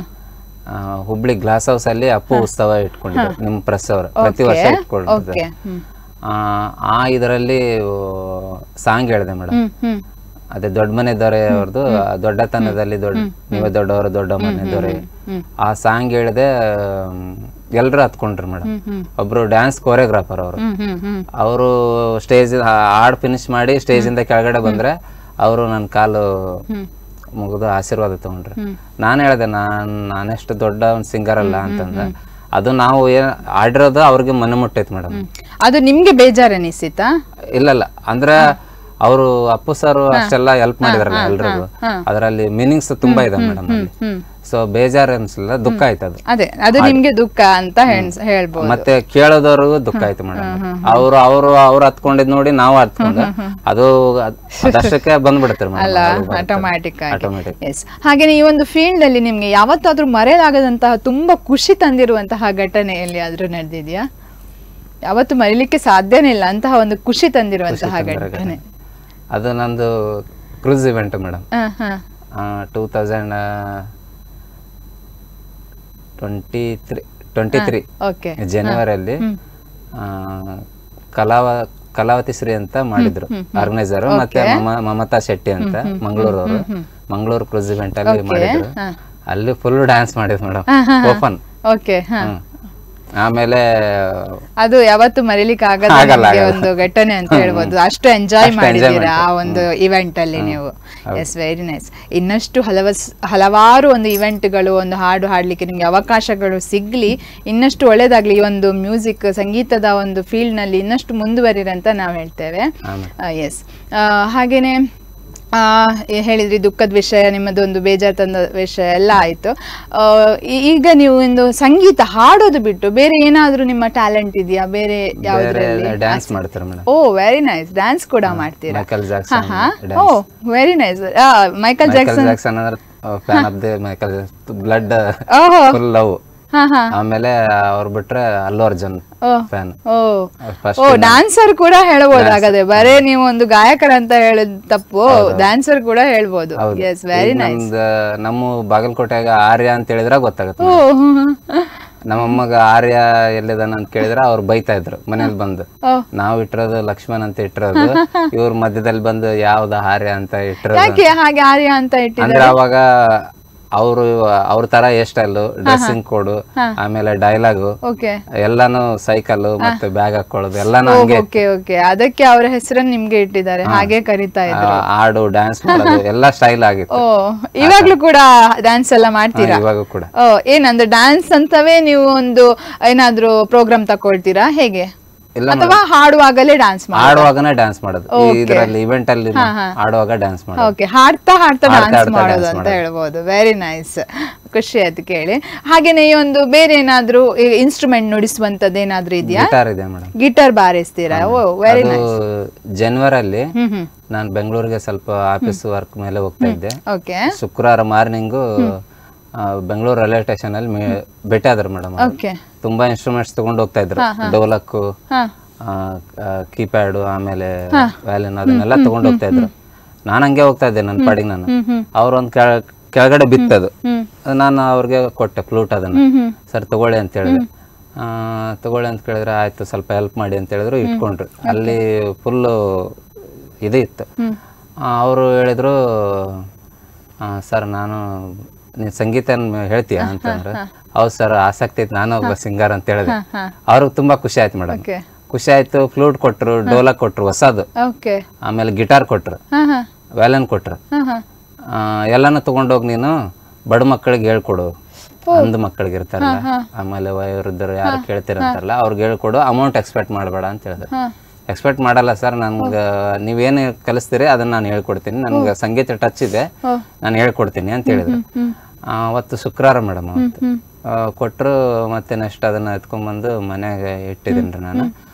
[SPEAKER 3] ಹುಬ್ಳಿ ಗ್ಲಾಸ್ ಹೌಸ್ ಅಲ್ಲಿ ಅಪ್ಪು ಉತ್ಸವ ಇಟ್ಕೊಂಡಿದ್ರು, ನಿಮ್ ಪ್ರೆಸ್ ಅವರು ಪ್ರತಿ ವರ್ಷ ಇಟ್ಕೊಂಡಿದ್ರು. ಆ ಇದರಲ್ಲಿ ಸಾಂಗ್ ಹೇಳಿದೆ ಮೇಡಮ್, ಅದೇ ದೊಡ್ಡ ಮನೆ ದೊರೆ ಅವ್ರದ್ದು, ದೊಡ್ಡತನದಲ್ಲಿ ನೀವೇ ದೊಡ್ಡವರು ದೊಡ್ಡ ಮನೆ ದೊರೆ. ಆ ಸಾಂಗ್ ಹೇಳಿದೆ, ಎಲ್ರು ಹತ್ಕೊಂಡ್ರು ಮೇಡಮ್. ಒಬ್ರು ಡ್ಯಾನ್ಸ್ ಕೋರಿಯೋಗ್ರಾಫರ್ ಅವರು ಸ್ಟೇಜ್ ಹಾಡ್ ಫಿನಿಶ್ ಮಾಡಿ ಸ್ಟೇಜ್ ಇಂದ ಕೆಳಗಡೆ ಬಂದ್ರೆ ಅವರು ನನ್ನ ಕಾಲು ಮುಗಿದು ಆಶೀರ್ವಾದ ತಗೊಂಡ್ರು. ನಾನು ಹೇಳ್ದೆ, ನಾನೆಷ್ಟು ದೊಡ್ಡ ಒಂದು ಸಿಂಗರ್ ಅಲ್ಲ ಅಂತಂದ. ಅದು ನಾವು ಆಡಿರೋದು ಅವ್ರಿಗೆ ಮನೆ ಮುಟ್ಟೈತಿ ಮೇಡಮ್.
[SPEAKER 2] ಅದು ನಿಮ್ಗೆ ಬೇಜಾರು ಅನಿಸಿತಾ?
[SPEAKER 3] ಇಲ್ಲ, ಅಂದ್ರೆ ಅವರು ಅಪ್ಪು ಸರ್ ಅಷ್ಟೆಲ್ಲ ಹೆಲ್ಪ್ ಮಾಡಿದಾರಲ್ಲ ಎಲ್ರಿಗೂ, ಅದರಲ್ಲಿ ಮೀನಿಂಗ್ಸ್ ತುಂಬಾ ಇದೆ ಮೇಡಮ್. ಸೊ ಬೇಜಾರು ಅನ್ಸಲ್ಲ, ದುಃಖ ಆಯ್ತು.
[SPEAKER 2] ಅದು ನಿಮ್ಗೆ ದುಃಖ ಅಂತ ಹೇಳ್ಬೋದು.
[SPEAKER 3] ಮತ್ತೆ ಕೇಳೋದವ್ರಿಗೂ ದುಃಖ ಆಯ್ತು ಮೇಡಮ್. ಅವ್ರು ಹತ್ಕೊಂಡಿದ್ ನೋಡಿ ನಾವು ಹತ್ಕೊಂಡ, ಅದು ದರ್ಶಕ್ಕೆ ಬಂದ್ಬಿಡುತ್ತೆ
[SPEAKER 2] ಆಟೋಮ್ಯಾಟಿಕ್. ಹಾಗೆ ಈ ಒಂದು ಫೀಲ್ಡ್ ಅಲ್ಲಿ ನಿಮ್ಗೆ ಯಾವತ್ತಾದ್ರೂ ಮರೆಯಲಾಗದಂತಹ ತುಂಬಾ ಖುಷಿ ತಂದಿರುವಂತಹ ಘಟನೆ ಎಲ್ಲಿಯಾದ್ರೂ ನಡೆದಿದ್ಯಾ? ಯಾವತ್ತು ಮರಿಲಿಕ್ಕೆ ಸಾಧ್ಯನೇ ಇಲ್ಲ ಅಂತಹ ಒಂದು ಖುಷಿ ತಂದಿರುವಂತಹ ಘಟನೆ?
[SPEAKER 3] ಅದು ನಂದು ಕ್ರೂಸ್ ಇವೆಂಟ್ ಮೇಡಮ್, 2023 ಜನವರಿಯಲ್ಲಿ ಕಲಾವತಿ ಶ್ರೀ ಅಂತ ಮಾಡಿದ್ರು ಆರ್ಗನೈಸರ್, ಮತ್ತೆ ಮಮತಾ ಶೆಟ್ಟಿ ಅಂತ ಮಂಗಳೂರು ಕ್ರೂಸ್ ಇವೆಂಟ್ ಅಲ್ಲಿ ಮಾಡಿದ್ರು. ಅಲ್ಲಿ ಫುಲ್ ಡ್ಯಾನ್ಸ್ ಮಾಡಿದ್ರು ಮೇಡಮ್, ಓಪನ್. ಆಮೇಲೆ
[SPEAKER 2] ಅದು ಯಾವತ್ತು ಮರಿಲಿಕ್ಕೆ ಆಗಲ್ಲ ಒಂದು ಘಟನೆ ಅಂತ ಹೇಳ್ಬೋದು. ಅಷ್ಟು ಎಂಜಾಯ್ ಮಾಡಿದ್ದೀರಾ ಆ ಒಂದು ಇವೆಂಟ್ ಅಲ್ಲಿ ನೀವು. Yes, very nice. ಇನ್ನಷ್ಟು ಹಲವಾರು ಒಂದು ಇವೆಂಟ್ಗಳು, ಒಂದು ಹಾಡು ಹಾಡ್ಲಿಕ್ಕೆ ನಿಮ್ಗೆ ಅವಕಾಶಗಳು ಸಿಗ್ಲಿ, ಇನ್ನಷ್ಟು ಒಳ್ಳೇದಾಗ್ಲಿ. ಈ ಒಂದು ಮ್ಯೂಸಿಕ್ ಸಂಗೀತದ ಒಂದು ಫೀಲ್ಡ್ ನಲ್ಲಿ ಇನ್ನಷ್ಟು ಮುಂದುವರಿರಂತ ನಾವು ಹೇಳ್ತೇವೆ. ಎಸ್, ಹಾಗೇನೆ ಹೇಳಿದ್ರಿ ದುಃಖದ ವಿಷಯ, ನಿಮ್ಮದೊಂದು ಬೇಜಾರು ತಂದ ವಿಷಯ ಎಲ್ಲ ಆಯ್ತು. ಈಗ ನೀವು ಒಂದು ಸಂಗೀತ ಹಾಡೋದು ಬಿಟ್ಟು ಬೇರೆ ಏನಾದ್ರೂ ನಿಮ್ಮ ಟ್ಯಾಲೆಂಟ್ ಇದೆಯಾ? ಬೇರೆ ಯಾವ್ದ್ರಲ್ಲಿ?
[SPEAKER 3] ಡ್ಯಾನ್ಸ್ ಮಾಡ್ತಾರೆ madam.
[SPEAKER 2] Oh, very nice. Dance ಕೂಡ ಮಾಡ್ತೀರಾ? Oh, very nice. Michael Jackson
[SPEAKER 3] fan of the Michael Jackson, blood full love. ಆಮೇಲೆ ಅವ್ರು ಬಿಟ್ರೆ ಅಲ್ಲು ಅರ್ಜುನ್ ಫ್ಯಾನ್.
[SPEAKER 2] ಓ ಡ್ಯಾನ್ಸರ್ ಕೂಡ ಹೇಳ್ಬೋದು ಹಾಗಾದ್ರೆ, ಬರೇ ನೀವು ಒಂದು ಗಾಯಕರಂತ ಹೇಳಿದ ತಪ್ಪು, ಡ್ಯಾನ್ಸರ್ ಕೂಡ ಹೇಳ್ಬೋದು. Yes, very nice.
[SPEAKER 3] ನಮ್ಮ ಬಾಗಲಕೋಟೆಗ ಆರ್ಯ ಅಂತ ಹೇಳಿದ್ರೆ ಗೊತ್ತಾಗುತ್ತೆ. ನಮ್ಮಮ್ಮಗ ಆರ್ಯ ಎಲ್ಲಿದಾನ ಅಂತ ಕೇಳಿದ್ರೆ ಅವ್ರು ಬೈತಾ ಇದ್ರು ಮನೇಲಿ ಬಂದು. ನಾವ್ ಇಟ್ಟಿರೋದು ಲಕ್ಷ್ಮಣ್ ಅಂತ ಇಟ್ಟಿರೋದು, ಇವ್ರ ಮಧ್ಯದಲ್ಲಿ ಬಂದು ಯಾವ್ದು ಆರ್ಯ ಅಂತ ಇಟ್ಟಿರೋದು.
[SPEAKER 2] ಯಾಕೆ ಹಾಗೆ ಆರ್ಯ ಅಂತ ಇಟ್ಟಿದ್ದಾರೆ
[SPEAKER 3] ಅಂದ್ರೆ ಅವಾಗ ಅವ್ರ ತರ ಹೇರ್ ಸ್ಟೈಲ್, ಡ್ರೆಸ್ಸಿಂಗ್ ಕೋಡ್, ಆಮೇಲೆ ಡೈಲಾಗು ಎಲ್ಲಾನು ಸೈಕಲ್ ಮತ್ತೆ ಬ್ಯಾಗ್ ಹಾಕೊಳ್ಳೋದು ಎಲ್ಲಾನು ಹಂಗೆ.
[SPEAKER 2] ಅದಕ್ಕೆ ಅವ್ರ ಹೆಸರನ್ನ ನಿಮ್ಗೆ ಇಟ್ಟಿದ್ದಾರೆ, ಹಾಗೆ ಕರೀತಾ ಇದ್ರು.
[SPEAKER 3] ಹಾಡು, ಡ್ಯಾನ್ಸ್ ಮಾಡೋದು ಎಲ್ಲ ಸ್ಟೈಲ್ ಆಗಿತ್ತು.
[SPEAKER 2] ಇವಾಗ್ಲೂ ಕೂಡ ಡ್ಯಾನ್ಸ್ ಎಲ್ಲ ಮಾಡ್ತೀರಾ?
[SPEAKER 3] ಇವಾಗ ಕೂಡ.
[SPEAKER 2] ಏನಂದ್ರೆ ಡ್ಯಾನ್ಸ್ ಅಂತವೇ ನೀವು ಒಂದು ಏನಾದ್ರು ಪ್ರೋಗ್ರಾಮ್ ತಕೊಳ್ತೀರಾ ಹೇಗೆ, ಅಥವಾ ಹಾಡುವಾಗಲೇ ಡ್ಯಾನ್ಸ್
[SPEAKER 3] ಹಾಡುವಾಗನೇ ಡ್ಯಾನ್ಸ್ ಮಾಡೋದು? ಇದರಲ್ಲಿ ಇವೆಂಟ್ ಅಲ್ಲಿ ಹಾಡುವಾಗ ಡ್ಯಾನ್ಸ್ ಮಾಡೋದು.
[SPEAKER 2] ಓಕೆ, ಹಾಡ್ತಾ ಡ್ಯಾನ್ಸ್ ಮಾಡೋದು ಅಂತ ಹೇಳ್ಬೋದು. ವೆರಿ ನೈಸ್, ಖುಷಿ ಆಯ್ತು ಕೇಳಿ. ಹಾಗೇನೆ ಈ ಒಂದು ಬೇರೆ ಏನಾದ್ರು ಇನ್ಸ್ಟ್ರೂಮೆಂಟ್ ನುಡಿಸುವಂತದ್ದು ಏನಾದ್ರು ಇದೆಯಾ?
[SPEAKER 3] ಗಿಟಾರ್ ಇದೆ ಮೇಡಮ್.
[SPEAKER 2] ಗಿಟಾರ್ ಬಾರಿಸ್ತೀರಾ? ಓ ವೆರಿ ನೈಸ್.
[SPEAKER 3] ಜನವರಲ್ಲಿ ನಾನು ಬೆಂಗಳೂರಿಗೆ ಸ್ವಲ್ಪ ಆಫೀಸ್ ವರ್ಕ್ ಮೇಲೆ ಹೋಗ್ತಾ ಇದ್ದೆ. ಶುಕ್ರವಾರ ಮಾರ್ನಿಂಗು ಬೆಂಗಳೂರು ರೈಲ್ವೆ ಸ್ಟೇಷನ್ ಅಲ್ಲಿ ಭೇಟಿ ಆದ್ರು ಮೇಡಮ್. ತುಂಬಾ ಇನ್ಸ್ಟ್ರೂಮೆಂಟ್ಸ್ ತಗೊಂಡು ಹೋಗ್ತಾ ಇದ್ರು, ಡೋಲಕ್, ಕೀಪ್ಯಾಡ್, ಆಮೇಲೆ ವ್ಯಾಲಿನ್, ಅದನ್ನೆಲ್ಲ ತಗೊಂಡು ಹೋಗ್ತಾ ಇದ್ರು. ನಾನು ಹಂಗೆ ಹೋಗ್ತಾ ಇದ್ದೆ ನನ್ನ ಪಾಡಿಗೆ ನಾನು. ಅವ್ರೊಂದ್ ಕೆಳಗಡೆ ಬಿತ್ತದು, ನಾನು ಅವ್ರಿಗೆ ಕೊಟ್ಟೆ ಫ್ಲೂಟ್ ಅದನ್ನ. ಸರ್ ತಗೊಳ್ಳಿ ಅಂತ ಹೇಳಿದೆ. ತಗೊಳ್ಳಿ ಅಂತ ಕೇಳಿದ್ರೆ ಆಯ್ತು ಸ್ವಲ್ಪ ಹೆಲ್ಪ್ ಮಾಡಿ ಅಂತ ಹೇಳಿದ್ರು, ಇಟ್ಕೊಂಡ್ರು. ಅಲ್ಲಿ ಫುಲ್ಲು ಇದು ಇತ್ತು. ಅವರು ಹೇಳಿದ್ರು, ಸರ್ ನಾನು ನೀನ್ ಸಂಗೀತ ಹೇಳ್ತೀಯ ಅಂತಂದ್ರೆ, ಹೌದು ಸರ್ ಆಸಕ್ತಿ ಐತಿ, ನಾನು ಒಬ್ಬ ಸಿಂಗರ್ ಅಂತ ಹೇಳಿದೆ. ಅವ್ರಿಗೆ ತುಂಬಾ ಖುಷಿ ಆಯ್ತು ಮೇಡಮ್. ಖುಷಿ ಆಯ್ತು. ಫ್ಲೂಟ್ ಕೊಟ್ರು, ಡೋಲಕ್ ಕೊಟ್ರು ಹೊಸದು, ಆಮೇಲೆ ಗಿಟಾರ್ ಕೊಟ್ರು, ವ್ಯಾಲನ್ ಕೊಟ್ರು. ಎಲ್ಲಾನು ತಗೊಂಡೋಗಿ ನೀನು ಬಡ ಮಕ್ಕಳಿಗೆ ಹೇಳ್ಕೊಡು, ಅಂಧ ಮಕ್ಕಳಿಗೆ ಇರ್ತಾರಲ್ಲ, ಆಮೇಲೆ ವಯೋವೃದ್ಧರು ಯಾರು ಕೇಳ್ತಿರಂತಾರಲ್ಲ ಅವ್ರಿಗೆ ಹೇಳ್ಕೊಡು, ಅಮೌಂಟ್ ಎಕ್ಸ್ಪೆಕ್ಟ್ ಮಾಡಬೇಡ ಅಂತ ಹೇಳಿದ್ರು. ಎಕ್ಸ್ಪೆಕ್ಟ್ ಮಾಡಲ್ಲ ಸರ್, ನನ್ಗೆ ನೀವೇನು ಕಲಿಸ್ತೀರಿ ಅದನ್ನ ನಾನು ಹೇಳ್ಕೊಡ್ತೀನಿ, ನನ್ಗೆ ಸಂಗೀತ ಟಚ್ ಇದೆ, ನಾನು ಹೇಳ್ಕೊಡ್ತೀನಿ ಅಂತ ಹೇಳಿದ್ರು. ಅವತ್ತು ಶುಕ್ರವಾರ ಮೇಡಮ್, ಅವತ್ತು ಕೊಟ್ಟರು. ಮತ್ತೆ ನೆಕ್ಸ್ಟ್ ಅದನ್ನ ಎತ್ಕೊಂಡ್ಬಂದು ಮನೆಗೆ ಇಟ್ಟಿದ್ದೀನಿ ನಾನು.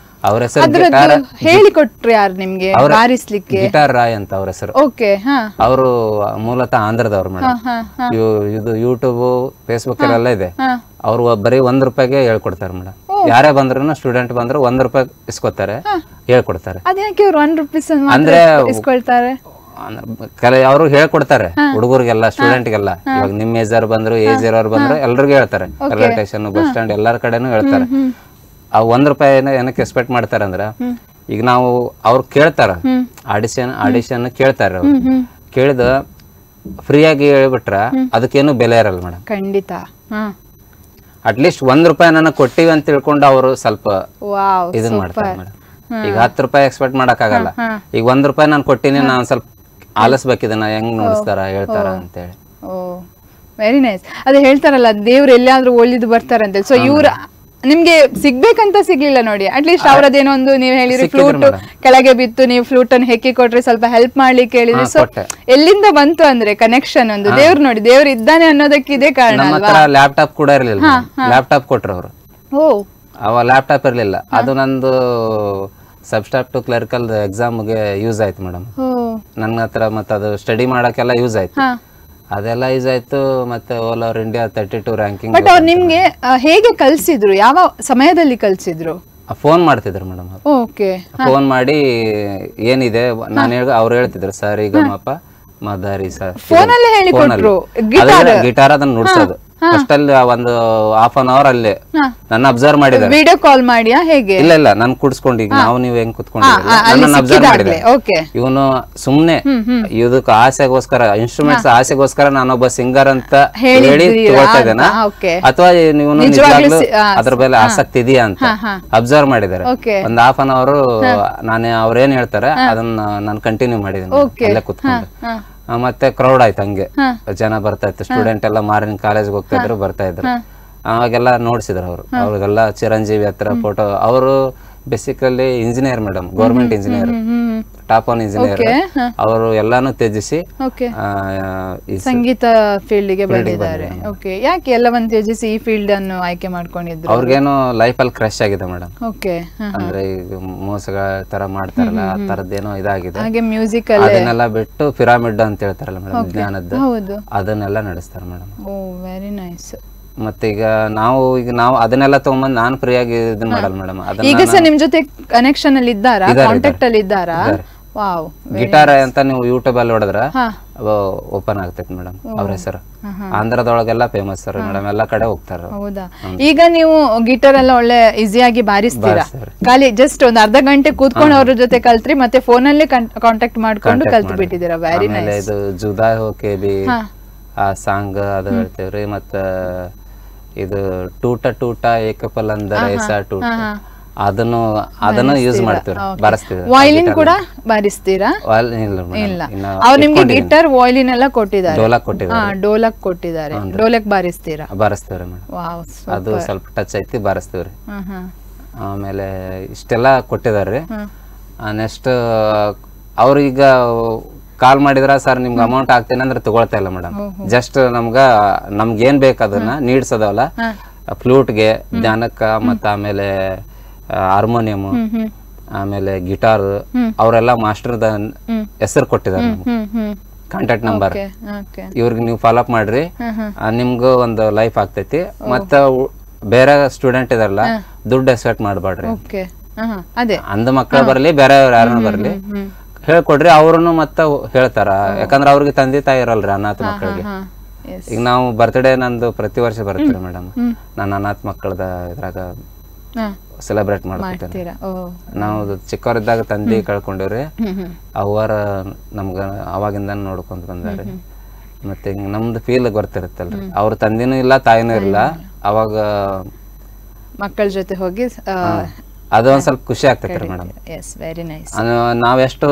[SPEAKER 3] ಅವ್ರ ಹೆಸರು
[SPEAKER 2] ಹೇಳಿಕೊಟ್ರು ಯಾರು ನಿಮ್ಗೆ ಬಾರಿಸ್ಲಿಕ್ಕೆ?
[SPEAKER 3] ಗಿಟಾರ್ ರಾಯ್ ಅಂತ ಅವ್ರ ಹೆಸರು. ಅವರು ಮೂಲತಃ ಆಂಧ್ರದವ್ರು ಮೇಡಮ್. ಇದು ಯೂಟ್ಯೂಬ್, ಫೇಸ್ಬುಕ್ ಎಲ್ಲ ಇದೆ. ಅವ್ರು ಬರೀ ₹1 ಹೇಳ್ಕೊಡ್ತಾರೆ ಮೇಡಮ್. ಯಾರೇ ಬಂದ್ರು, ಸ್ಟೂಡೆಂಟ್ ಬಂದ್ರು ₹1 ಇಸ್ಕೊತಾರೆ, ಹೇಳ್ಕೊಡ್ತಾರೆ.
[SPEAKER 2] ಅಂದ್ರೆ
[SPEAKER 3] ಅವರು ಹೇಳ್ಕೊಡ್ತಾರೆ ಹುಡುಗರಿಗೆಲ್ಲ, ಸ್ಟೂಡೆಂಟ್ಗೆಲ್ಲ. ಇವಾಗ ನಿಮ್ ಏಜರ್ ಬಂದ್ರು, ಏಜ್ ಇರೋರು ಬಂದ್ರು, ಎಲ್ರಿಗೂ ಹೇಳ್ತಾರೆ. ರೈಲ್ವೆ ಸ್ಟೇಷನ್, ಬಸ್ ಸ್ಟ್ಯಾಂಡ್ ಎಲ್ಲರ ಕಡೆನೂ ಹೇಳ್ತಾರೆ. ಆ ₹1 ಏನಕ್ಕೆ ಎಕ್ಸ್ಪೆಕ್ಟ್ ಮಾಡ್ತಾರೆ ಅಂದ್ರ, ಈಗ ನಾವು ಅವ್ರು ಕೇಳ್ತಾರ, ಆಡಿಷನ್ ಕೇಳ್ತಾರ. ಕೇಳಿದ ಫ್ರೀಯಾಗಿ ಹೇಳ್ಬಿಟ್ರ ಅದಕ್ಕೇನು ಬೆಲೆ ಇರಲ್ಲ ಮೇಡಮ್.
[SPEAKER 2] ಖಂಡಿತ.
[SPEAKER 3] ಅಟ್ಲೀಸ್ಟ್ ₹1 ನನಗೆ ಕೊಟ್ಟಿವಿ ಅಂತ ತಿಳ್ಕೊಂಡು ಅವರು ಸ್ವಲ್ಪ ಇದನ್ ಮಾಡ್ತಾರೆ ಮೇಡಮ್. ಈಗ ₹10 ಎಕ್ಸ್ಪೆಕ್ಟ್ ಮಾಡಕ್ ಆಗಲ್ಲ. ಈಗ ₹1 ನಾನು ಕೊಟ್ಟಿನಿ, ನಾನು ಸ್ವಲ್ಪ ಆಲಿಸ್ಬೇಕಿದನ್ನ ಹೆಂಗ್ ನೋಡಿಸ್ತಾರ ಹೇಳ್ತಾರ ಅಂತೇಳಿ.
[SPEAKER 2] Very nice. ಅದೇ ಹೇಳ್ತಾರಲ್ಲ, ದೇವ್ರು ಎಲ್ಲಾದ್ರೂ ಒಳ್ಳಿದ್ ಬರ್ತಾರಂತ. ಸೊ ಇವ್ರ ನಿಮ್ಗೆ ಸಿಗ್ಬೇಕಂತ ಸಿಗ್ಲಿಲ್ಲ ನೋಡಿ, ಅಟ್ಲೀಸ್ಟ್ ಅವ್ರದೇನೋ ಒಂದು, ನೀವ್ ಹೇಳಿರಿ ಫ್ಲೂಟ್ ಕೆಳಗೆ ಬಿತ್ತು, ನೀವು ಫ್ಲೂಟ್ ಅನ್ನು ಹೆಕ್ಕಿ ಕೊಟ್ರಿ, ಸ್ವಲ್ಪ ಹೆಲ್ಪ್ ಮಾಡ್ಲಿಕ್ಕೆ ಹೇಳಿದ್ರಿ. ಸೊ ಎಲ್ಲಿಂದ ಬಂತು ಅಂದ್ರೆ ಕನೆಕ್ಷನ್ ಒಂದು, ದೇವ್ರು ನೋಡಿ, ದೇವ್ರು ಇದ್ದಾನೆ ಅನ್ನೋದಕ್ಕೆ ಇದೇ ಕಾರಣ.
[SPEAKER 3] ಲ್ಯಾಪ್ಟಾಪ್ ಕೂಡ ಇರ್ಲಿಲ್ಲ, ಲ್ಯಾಪ್ಟಾಪ್ ಕೊಟ್ರು ಅವರು. ಅವ ಲ್ಯಾಪ್ಟಾಪ್ ಇರ್ಲಿಲ್ಲ, ಅದು ನಂದು ಸಬ್ಸ್ಟಾಪ್ ಟು ಕ್ಲರ್ಕಲ್ ಎಕ್ಸಾಮ್ಗೆ ಯೂಸ್ ಆಯ್ತು ಮೇಡಮ್. ನನ್ನ ಹತ್ರ ಮತ್ತೆ ಅದು ಸ್ಟಡಿ ಮಾಡಕ್ಕೆಲ್ಲ ಯೂಸ್ ಆಯ್ತು. ಅದೆಲ್ಲ ಯೂಸ್ ಆಯ್ತು. ಮತ್ತೆ all over India 32 ranking.
[SPEAKER 2] But ಅವ್ರು ನಿಮ್ಗೆ ಹೇಗೆ ಕಲ್ಸಿದ್ರು? ಯಾವ ಸಮಯದಲ್ಲಿ ಕಲ್ಸಿದ್ರು?
[SPEAKER 3] ಫೋನ್ ಮಾಡ್ತಿದ್ರು ಮೇಡಮ್. ಫೋನ್ ಮಾಡಿ ಏನಿದೆ ನಾನು ಅವ್ರು ಹೇಳ್ತಿದ್ರು, ಸರ್ ಈಗ ಮದಾರಿ ಸರ್ ಗಿಟಾರ್ ಅದನ್ನ ನುಡ್ಸೋದು. ಅಷ್ಟಲ್ಲಿ ಒಂದು ½ an hour ಅಲ್ಲಿ ನನ್ನ ಅಬ್ಸರ್ವ್ ಮಾಡಿದ್ದಾರೆ.
[SPEAKER 2] ವಿಡಿಯೋ ಕಾಲ್ ಮಾಡಿಯಾ ಹೇಗೆ?
[SPEAKER 3] ಇಲ್ಲ ನಾನು ಕುಡ್ಸ್ಕೊಂಡು, ಈಗ ನಾವು ನೀವು ಹೆಂಗ್ ಕುತ್ಕೊಂಡಿದ್ದೀವಿ, ನನ್ನ ಅಬ್ಸರ್ವ್ ಮಾಡಿದೆ. ಇವನು ಸುಮ್ನೆ ಇದಕ್ಕೆ ಆಸೆಗೋಸ್ಕರ, ಇನ್ಸ್ಟ್ರೂಮೆಂಟ್ಸ್ ಆಸೆಗೋಸ್ಕರ ನಾನೊಬ್ಬ ಸಿಂಗರ್ ಅಂತ ಹೇಳಿ ತಗೊಳ್ತಾ ಇದ್ದೇನ, ಅಥವಾ ನೀವು ನಿಜವಾಗ್ಲೂ ಅದ್ರ ಮೇಲೆ ಆಸಕ್ತಿ ಇದೆಯಾ ಅಂತ ಅಬ್ಸರ್ವ್ ಮಾಡಿದ್ದಾರೆ. ಒಂದ್ ½ an hour ನಾನು ಅವ್ರೇನ್ ಹೇಳ್ತಾರೆ ಅದನ್ನ ನಾನು ಕಂಟಿನ್ಯೂ ಮಾಡಿದ್ದೇನೆ ಅಲ್ಲೇ ಕುತ್ಕೊಂಡು. ಮತ್ತೆ ಕ್ರೌಡ್ ಆಯ್ತು, ಹಂಗೆ ಜನ ಬರ್ತಾ ಇತ್ತು. ಸ್ಟೂಡೆಂಟ್ ಎಲ್ಲ ಮಾರ್ನಿಂಗ್ ಕಾಲೇಜ್ಗೆ ಹೋಗ್ತಾ ಇದ್ರು, ಬರ್ತಾ ಇದ್ರು. ಅವಾಗೆಲ್ಲ ನೋಡ್ಸಿದ್ರು ಅವರು. ಅವ್ರಿಗೆಲ್ಲ ಚಿರಂಜೀವಿ ಹತ್ರ ಫೋಟೋ. ಅವರು basically engineer madam, government engineer, top one engineer. ಅವರು ಎಲ್ಲಾನು ತ್ಯಜಿಸಿ
[SPEAKER 2] ಸಂಗೀತ ಫೀಲ್ಡ್ ಗೆ ಬಂದಿದ್ದಾರೆ. ಯಾಕೆ ಎಲ್ಲವನ್ನು ತ್ಯಜಿಸಿ ಈ ಫೀಲ್ಡ್ ಅನ್ನು ಆಯ್ಕೆ ಮಾಡ್ಕೊಂಡಿದ್ರು?
[SPEAKER 3] ಅವ್ರಿಗೇನು ಲೈಫ್ ಅಲ್ಲಿ ಕ್ರಶ್ ಆಗಿದೆ ಮೇಡಮ್. ಅಂದ್ರೆ ಈಗ ಮೋಸಗಳ ತರ ಮಾಡ್ತಾರಲ್ಲ, ಆ ತರದ್ದೇನೋ ಇದಾಗಿದೆ.
[SPEAKER 2] ಹಾಗೆ ಮ್ಯೂಸಿಕ್
[SPEAKER 3] ಅದನ್ನೆಲ್ಲ ಬಿಟ್ಟು ಪಿರಾಮಿಡ್ ಅಂತ ಹೇಳ್ತಾರಲ್ಲ ಮೇಡಮ್, ಜ್ಞಾನದ್ದು, ಅದನ್ನೆಲ್ಲ ನಡೆಸ್ತಾರೆ ಮೇಡಮ್.
[SPEAKER 2] Oh very nice.
[SPEAKER 3] ಮತ್ತೀಗ ನಾವು ಅದನ್ನೆಲ್ಲ ತಗೊಂಬಂದ್ ನಾನು ಫ್ರೀ ಆಗಿ ಇದನ್ನ ಮಾಡಲ್ಲ ಮೇಡಮ್.
[SPEAKER 2] ಈಗ ಸಹ ನಿಮ್ ಜೊತೆ ಕನೆಕ್ಷನ್ ಅಲ್ಲಿ ಇದ್ದಾರಾ, ಕಾಂಟ್ಯಾಕ್ಟ್ ಅಲ್ಲಿ ಇದ್ದಾರಾ? ವಾವ್.
[SPEAKER 3] ಗಿಟಾರ್ ಅಂತ ನೀವು ಯೂಟ್ಯೂಬ್ ಅಲ್ಲಿ ಹೊಡೆದ್ರ ಓಪನ್ ಆಗ್ತೈತಿ ಮೇಡಮ್. ಅವ್ರ ಹೆಸರು ಆಂಧ್ರದೊಳಗೆಲ್ಲ ಫೇಮಸ್ ಸರ್ ಮೇಡಮ್, ಎಲ್ಲಾ ಕಡೆ ಹೋಗ್ತಾರ.
[SPEAKER 2] ಹೌದಾ? ಈಗ ನೀವು ಗಿಟಾರ್ ಎಲ್ಲ ಒಳ್ಳೆ ಈಸಿಯಾಗಿ ಬಾರಿಸ್ತೀರಾ? ಖಾಲಿ ಜಸ್ಟ್ ಒಂದ್ ಅರ್ಧ ಗಂಟೆ ಕೂತ್ಕೊಂಡು ಅವ್ರ ಜೊತೆ ಕಲ್ತ್ರಿ, ಮತ್ತೆ ಫೋನ್ ಅಲ್ಲೇ ಕಾಂಟ್ಯಾಕ್ಟ್ ಮಾಡ್ಕೊಂಡು ಕಲ್ತು ಬಿಟ್ಟಿದ್ದೀರಾ. Very nice.
[SPEAKER 3] ಇದು ಜುದಾ ಹೋಕೆ ಬಿ ಆ ಸಾಂಗ್ ಅದು ಹೇಳ್ತೇವ್ರಿ. ಮತ್ತ ಇದು ಟೂಟ ಟೂಟ ಏಕಪಲ್ ಅಂದರ ಎಸಾ ಟೂಟ ಅದನ್ನು ಯೂಸ್ ಮಾಡ್ತೀವಿ, ಬಾರಿಸ್ತೀವಿ.
[SPEAKER 2] ವಯಲಿನ್ ಕೂಡ ಬಾರಿಸ್ತೀರಾ? ಇಲ್ಲ, ಅವ್ರು ನಿಮ್ಗೆ ಗಿಟಾರ್ ವಯಲಿನ್ ಎಲ್ಲ ಕೊಟ್ಟಿದ್ದಾರೆ, ಡೋಲಕ್ ಕೊಟ್ಟಿದ್ದಾರೆ. ಡೋಲಕ್ ಬಾರಿಸ್ತೀರಾ?
[SPEAKER 3] ಬಾರಿಸ್ತೀವ್ರಿ ಮೇಡಮ್. ಅದು ಸ್ವಲ್ಪ ಟಚ್ ಐತಿ, ಬಾರಿಸ್ತೀವ್ರಿ. ಆಮೇಲೆ ಇಷ್ಟೆಲ್ಲ ಕೊಟ್ಟಿದಾರ್ರಿ. ನೆಕ್ಸ್ಟ್ ಅವ್ರು ಈಗ ಕಾಲ್ ಮಾಡಿದ್ರ ಸರ್ ನಿಮ್ಗೆ ಅಮೌಂಟ್ ಹಾಕ್ತೇನೆ ಅಂದ್ರೆ ತಗೊಳ್ತಾ ಇಲ್ಲ ಮೇಡಮ್. ಜಸ್ಟ್ ನಮ್ಗೆ ಏನ್ ಬೇಕು ಅದನ್ನ ನೀಡ್ಸ್ ಅದಾವಲ್ಲ, ಫ್ಲೂಟ್ಗೆ, ಜ್ಞಾನಕ್ಕ, ಮತ್ತ ಆಮೇಲೆ ಹಾರ್ಮೋನಿಯಂ, ಆಮೇಲೆ ಗಿಟಾರ್, ಅವರೆಲ್ಲ ಮಾಸ್ಟರ್ದ ಹೆಸರು ಕೊಟ್ಟಿದ್ದಾರೆ, ಕಾಂಟ್ಯಾಕ್ಟ್ ನಂಬರ್. ಇವ್ರಿಗೆ ನೀವು ಫಾಲೋ ಅಪ್ ಮಾಡ್ರಿ, ನಿಮ್ಗೂ ಒಂದು ಲೈಫ್ ಆಗ್ತೈತಿ. ಮತ್ತ ಬೇರೆ ಸ್ಟೂಡೆಂಟ್ ಇದಾರಲ್ಲ, ದುಡ್ಡು ಎಕ್ಸ್ಪೆಕ್ಟ್ ಮಾಡ್ಬೇಡ್ರಿ. ಅಂದ ಮಕ್ಕಳು ಬರ್ಲಿ, ಬೇರೆಯವ್ರು ಯಾರನ್ನ ಬರ್ಲಿ, ಹೇಳ್ಕೊಡ್ರಿ. ಅವ್ರನ್ನು ಮತ್ತ ಹೇಳ್ತಾರ, ಯಾಕಂದ್ರ ಅವ್ರಿಗೆ ತಂದೆ ತಾಯಿ ಇರಲ್ರಿ ಅನಾಥ ಮಕ್ಕಳಿಗೆ. ಈಗ ನಾವು ಬರ್ತ್ಡೇ ನಂದು ಪ್ರತಿ ವರ್ಷ ಬರ್ತೀರಿ ಮೇಡಮ್. ನಾನು ಅನಾಥ ಮಕ್ಕಳದ ಇದ್ರಾಗ ಸೆಲೆಬ್ರೇಟ್ ಮಾಡ್ಕೊತೇನೆ. ನಾವು ಚಿಕ್ಕವರಿದ್ದಾಗ ತಂದೆ ಕಳ್ಕೊಂಡೇವ್ರಿ, ಅವರ ನಮ್ಗ ಅವಾಗಿಂದ ನೋಡ್ಕೊಂತ ಬಂದಾರಿ. ಮತ್ತೆ ನಮ್ದು ಫೀಲ್ ಗೊತ್ತಿರುತ್ತಲ್ರಿ, ಅವ್ರ ತಂದಿನೂ ಇಲ್ಲ ತಾಯಿನೂ ಇಲ್ಲ, ಅವಾಗ
[SPEAKER 2] ಮಕ್ಕಳ ಜೊತೆ ಹೋಗಿ
[SPEAKER 3] ಅದೊಂದ್ ಸ್ವಲ್ಪ ಖುಷಿ ಆಗ್ತೈತ್ರಿ ಮೇಡಮ್. ನಾವೆಷ್ಟು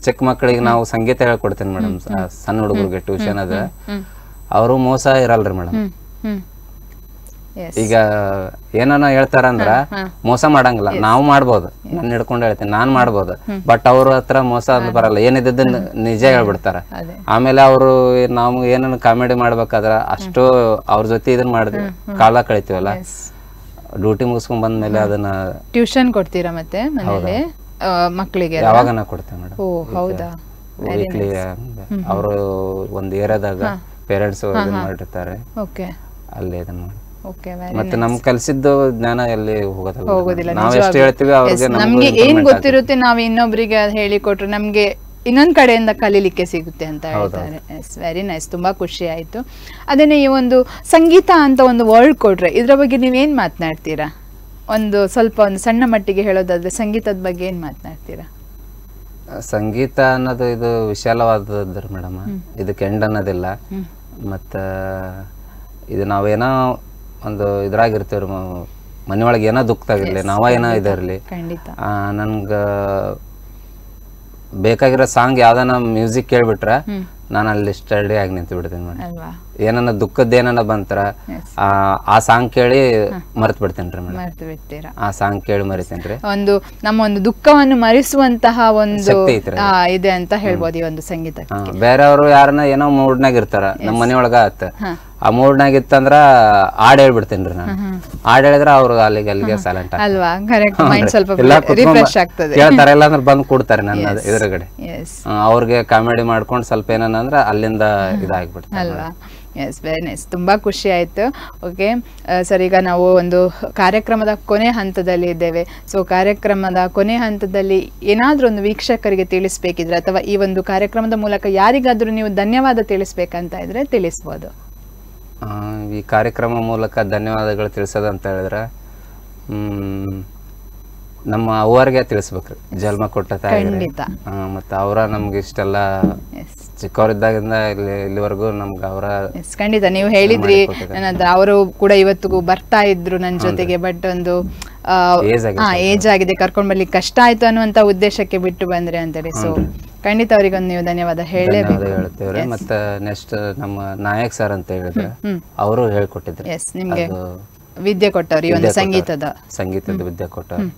[SPEAKER 3] ಚಿಕ್ಕ ಮಕ್ಕಳಿಗೆ ನಾವು ಸಂಗೀತ ಹೇಳ್ಕೊಡ್ತೇನೆ ಮೇಡಮ್, ಸಣ್ಣ ಹುಡುಗರಿಗೆ ಟ್ಯೂಷನ್ ಅದ, ಅವರು ಮೋಸ ಇರಲ್ರಿ ಮೇಡಮ್. ಈಗ ಏನಾನ ಹೇಳ್ತಾರ ಅಂದ್ರ ಮೋಸ ಮಾಡಂಗಿಲ್ಲ, ನಾವು ಮಾಡ್ಬೋದು. ನಾನು ಹಿಡ್ಕೊಂಡು ಹೇಳ್ತೇನೆ, ನಾನ್ ಮಾಡ್ಬೋದು, ಬಟ್ ಅವ್ರ ಹತ್ರ ಮೋಸ ಅಂತ ಬರಲ್ಲ, ಏನಿದ್ದು ನಿಜ ಹೇಳ್ಬಿಡ್ತಾರ. ಆಮೇಲೆ ಅವರು ನಾವು ಏನಾನ ಕಾಮಿಡಿ ಮಾಡ್ಬೇಕಾದ್ರ ಅಷ್ಟು ಅವ್ರ ಜೊತೆ ಇದನ್ನ ಮಾಡಿದ್ವಿ, ಕಾಲ ಕಳಿತೀವಲ್ಲ. ಡ್ಯೂಟಿ ಮುಗಿಸ್ಕೊಂಡ್ ಬಂದ್ಮೇಲೆ ಅದನ್ನ
[SPEAKER 2] ಟ್ಯೂಷನ್ ಕೊಡ್ತೀರಾ ಮತ್ತೆ ಮನೇಲಿ ಮಕ್ಕಳಿಗೆ?
[SPEAKER 3] ಯಾವಾಗನ ಕೊಡ್ತೇವೆ ಮೇಡಮ್.
[SPEAKER 2] ಓ ಹೌದಾ?
[SPEAKER 3] ವೀಕ್ಲಿ ಅವರು ಒಂದು ಏರಿಯಾದಾಗ ಪೇರೆಂಟ್ಸ್ ಮಾಡಿರ್ತಾರೆ, ಅಲ್ಲಿ ಇದನ್ನ ಮಾಡಿ. ಮತ್ತೆ ನಮ್ ಕಲ್ಸಿದ್ದು ಜ್ಞಾನ ಎಲ್ಲಿ ಹೋಗೋದಿಲ್ಲ, ನಾವ್ ಎಷ್ಟು ಹೇಳ್ತೀವಿ ಅವ್ರಿಗೆ.
[SPEAKER 2] ನಮ್ಗೆ ಏನ್ ಗೊತ್ತಿರುತ್ತೆ ನಾವ್ ಇನ್ನೊಬ್ರಿಗೆ ಹೇಳಿ ಕೊಟ್ರೆ ನಮ್ಗೆ ಇನ್ನೊಂದ್ ಕಡೆಯಿಂದ ಕಲೀಲಿಕ್ಕೆ ಸಿಗುತ್ತೆ ಅಂತ ಹೇಳ್ತಾರೆ. ವೆರಿ ನೈಸ್, ತುಂಬಾ ಖುಷಿ ಆಯ್ತು. ಅದನ್ನೇ ಈ ಒಂದು ಸಂಗೀತ ಅಂತ ಒಂದು ವರ್ಡ್ ಕೊಟ್ರೆ ಇದ್ರ ಬಗ್ಗೆ ನೀವೇನ್ ಮಾತನಾಡ್ತೀರಾ? ಒಂದು ಸ್ವಲ್ಪ ಒಂದು ಸಣ್ಣ ಮಟ್ಟಿಗೆ ಹೇಳೋದಾದ್ರೆ ಸಂಗೀತದ ಬಗ್ಗೆ ಏನ್ ಮಾತನಾಡ್ತೀರಾ?
[SPEAKER 3] ಸಂಗೀತ ಅನ್ನೋದು ಇದು ವಿಶಾಲವಾದದ್ರ ಮೇಡಮ್, ಇದಕ್ಕೆ ಎಂಡ್ ಅನ್ನೋದಿಲ್ಲ. ಮತ್ತ ಇದು ನಾವೇನೋ ಒಂದು ಇದ್ರಾಗಿರ್ತೇವ್ರಿ, ಮನೆಯೊಳಗೆ ಏನೋ ದುಃಖದಾಗಿರ್ಲಿ, ನಾವ ಏನೋ ಇದಿರ್ಲಿ, ನನ್ಗ ಬೇಕಾಗಿರೋ ಸಾಂಗ್ ಯಾವ್ದಾನ ಮ್ಯೂಸಿಕ್ ಕೇಳ್ಬಿಟ್ರ ನಾನು ಅಲ್ಲಿ ಸ್ಟಡಿ ಆಗಿ ನಿಂತು ಬಿಡ್ತೇನೆ ಮೇಡಮ್. ಏನನ್ನ ದುಃಖದ ಏನನ್ನ ಬಂತರ ಆ ಸಾಂಗ್ ಕೇಳಿ ಮರ್ತು ಬಿಡ್ತೇನ್ರಿ ಮೇಡಮ್. ಆ ಸಾಂಗ್ ಕೇಳಿ ಮರಿತೇನ್ರಿ.
[SPEAKER 2] ಒಂದು ನಮ್ಮ ಒಂದು ದುಃಖವನ್ನು ಮರೆಸುವಂತಹ ಒಂದು ಇದೆ ಅಂತ ಹೇಳ್ಬೋದು ಈ ಒಂದು ಸಂಗೀತ.
[SPEAKER 3] ಬೇರೆಯವರು ಯಾರನ್ನ ಏನೋ ಮೂಡ್ನಾಗ ಇರ್ತಾರ, ನಮ್ಮ ಮನೆಯೊಳಗ ಆತ ಆ ಮೂಡ್ನಾಗ ಇತ್ತಂದ್ರ ಹಾಡ್ ಹೇಳ್ಬಿಡ್ತೇನ್ರಿ ನಾನು. ಹಾಡ್ ಹೇಳಿದ್ರ ಅವ್ರು ಅಲ್ಲಿಗೆ ಸೈಲೆಂಟ್
[SPEAKER 2] ಅಲ್ವಾ? ಕರೆಕ್ಟ್, ಮೈಂಡ್ ಸ್ವಲ್ಪ ರಿಫ್ರೆಶ್ ಆಗ್ತದೆ.
[SPEAKER 3] ಕೇಳ್ತಾರೆ, ಇಲ್ಲ ಅಂದ್ರೆ ಬಂದ್ ಕೊಡ್ತಾರೆ ನನ್ನ ಎದುರುಗಡೆ. ಅವ್ರಿಗೆ ಕಾಮಿಡಿ ಮಾಡ್ಕೊಂಡು ಸ್ವಲ್ಪ ಏನಂದ್ರ ಅಲ್ಲಿಂದ ಇದಾಗ್ಬಿಡ್ತಾರೆ
[SPEAKER 2] ಅಲ್ವಾ? ಎಸ್, ವೆರಿ ನೈಸ್, ತುಂಬಾ ಖುಷಿ ಆಯ್ತು. ಓಕೆ ಸರ್, ಈಗ ನಾವು ಒಂದು ಕಾರ್ಯಕ್ರಮದ ಕೊನೆ ಹಂತದಲ್ಲಿ ಇದ್ದೇವೆ. ಸೊ ಕಾರ್ಯಕ್ರಮದ ಕೊನೆ ಹಂತದಲ್ಲಿ ಏನಾದ್ರೂ ಒಂದು ವೀಕ್ಷಕರಿಗೆ ತಿಳಿಸ್ಬೇಕಿದ್ರೆ ಅಥವಾ ಈ ಒಂದು ಕಾರ್ಯಕ್ರಮದ ಮೂಲಕ ಯಾರಿಗಾದ್ರೂ ನೀವು ಧನ್ಯವಾದ ತಿಳಿಸ್ಬೇಕಂತ ಇದ್ರೆ ತಿಳಿಸ್ಬೋದು.
[SPEAKER 3] ಈ ಕಾರ್ಯಕ್ರಮ ಮೂಲಕ ಧನ್ಯವಾದಗಳು ತಿಳಿಸೋದಂತ ಹೇಳಿದ್ರೆ ನಮ್ಮ ಅವ್ವರಿಗೆ ತಿಳಿಸ್ಬೇಕ್ರಿ, ಜನ್ಮ ಕೊಟ್ಟ ತಾಯಿಗೆ. ಮತ್ತೆ ಅವರ ನಮ್ಗೆ ಇಷ್ಟೆಲ್ಲ ಚಿಕ್ಕವರಿದ್ದಾಗಿಂದ ಇಲ್ಲಿವರೆಗೂ ನಮ್ಗೆ ಅವರ
[SPEAKER 2] ಖಂಡಿತ. ನೀವು ಹೇಳಿದ್ರಿ ಅವರು ಕೂಡ ಇವತ್ತಿಗೂ ಬರ್ತಾ ಇದ್ರು ನನ್ನ ಜೊತೆಗೆ, ಬಟ್ ಒಂದು ಏಜ್ ಆಗಿದೆ, ಕರ್ಕೊಂಡ್ ಬರ್ಲಿಕ್ಕೆ ಕಷ್ಟ ಆಯ್ತು ಅನ್ನುವಂತ ಉದ್ದೇಶಕ್ಕೆ ಬಿಟ್ಟು ಬಂದ್ರೆ ಅಂತೇಳಿ. ಸೊ ಖಂಡಿತ ಅವರಿಗೊಂದು ನೀವು ಧನ್ಯವಾದ
[SPEAKER 3] ಹೇಳ್ತೇವ್ರಿ. ಮತ್ತೆ ನೆಕ್ಸ್ಟ್ ನಮ್ಮ ನಾಯಕ್ ಸರ್ ಅಂತ ಹೇಳಿದ್ರೆ ಅವರು ಹೇಳ್ಕೊಟ್ಟಿದ್ರು,
[SPEAKER 2] ನಿಮ್ಗೆ ವಿದ್ಯೆ ಕೊಟ್ಟವ್ರು, ಈ ಒಂದು ಸಂಗೀತದ
[SPEAKER 3] ವಿದ್ಯೆ ಕೊಟ್ಟವ್ರು.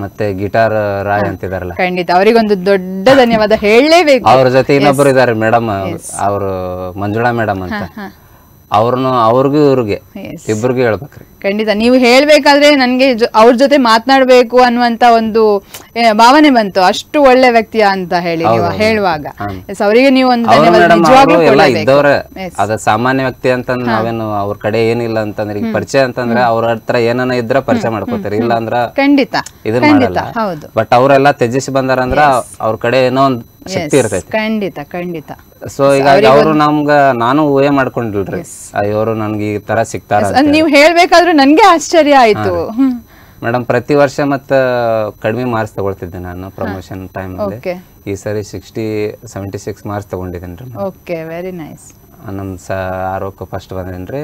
[SPEAKER 3] ಮತ್ತೆ ಗಿಟಾರ್ ರಾಯ್ ಅಂತಿದಾರಲ್ಲ,
[SPEAKER 2] ಖಂಡಿತ ಅವರಿಗೊಂದು ದೊಡ್ಡ ಧನ್ಯವಾದ ಹೇಳಲೇಬೇಕು.
[SPEAKER 3] ಅವ್ರ ಜೊತೆ ಇನ್ನೊಬ್ರು ಇದಾರೆ ಮೇಡಮ್, ಅವರು ಮಂಜುಳಾ ಮೇಡಮ್ ಅಂತ. ಅವ್ರಿಗೂ ಇವ್ರಿಗೆ ಇಬ್ಬರಿಗೂ ಹೇಳ್ಬೇಕ್ರಿ.
[SPEAKER 2] ಖಂಡಿತ ನೀವು ಹೇಳ್ಬೇಕಾದ್ರೆ ನನ್ಗೆ ಅವ್ರ ಜೊತೆ ಮಾತನಾಡ್ಬೇಕು ಅನ್ನುವಂತ ಒಂದು ಭಾವನೆ ಬಂತು, ಅಷ್ಟು ಒಳ್ಳೆ ವ್ಯಕ್ತಿಯ ಅಂತ ಹೇಳಿ ನೀವು ಹೇಳುವಾಗ. ಅವರಿಗೆ ನೀವು ಒಂದು
[SPEAKER 3] ಇದ್ದವ್ರೆ ಅದ ಸಾಮಾನ್ಯ ವ್ಯಕ್ತಿ ಅಂತಂದ್ರೆ ನಾವೇನು ಅವ್ರ ಕಡೆ ಏನಿಲ್ಲ ಅಂತಂದ್ರೆ ಈಗ ಪರಿಚಯ ಅಂತಂದ್ರೆ ಅವ್ರ ಹತ್ರ ಏನನ ಇದ್ರ ಪರಿಚಯ ಮಾಡ್ಕೋತಾರೆ, ಇಲ್ಲ ಅಂದ್ರ
[SPEAKER 2] ಖಂಡಿತ
[SPEAKER 3] ಇದನ್ನ ಮಾಡಲ್ಲ. ಬಟ್ ಅವರೆಲ್ಲ ತ್ಯಜಿಸಿ ಬಂದಾರ ಅಂದ್ರ ಅವ್ರ ಕಡೆ ಏನೋ ಒಂದ್ ಶಕ್ತಿ ಇರ್ತೈತಿ.
[SPEAKER 2] ಖಂಡಿತ ಖಂಡಿತ.
[SPEAKER 3] ಸೊ ಹೀಗಾಗಿ ಅವ್ರು ನಮ್ಗ ನಾನು ಊಹೆ ಮಾಡ್ಕೊಂಡಿಲ್ರಿ ಇವರು ನನ್ಗೆ ಈ ತರ ಸಿಗ್ತಾರ.
[SPEAKER 2] ನೀವ್ ಹೇಳ್ಬೇಕಾದ್ರೂ ನನ್ಗೆ ಆಶ್ಚರ್ಯ ಆಯ್ತು
[SPEAKER 3] ಮೇಡಮ್. ಪ್ರತಿ ವರ್ಷ ಮತ್ತ ಕಡಿಮೆ ಮಾರ್ಕ್ಸ್ ತಗೊಳ್ತಿದ್ದೆ ನಾನು ಪ್ರಮೋಷನ್ ಟೈಮ್ ಅಲ್ಲಿ. ಈ ಸರಿ 76 ಮಾರ್ಕ್ಸ್ ತಗೊಂಡಿದ್ದೇನ್ರಿ.
[SPEAKER 2] Okay, very nice.
[SPEAKER 3] ನಮ್ ಆರೋಗ್ಯ ಫಸ್ಟ್ ಬಂದೇನ್ರಿ.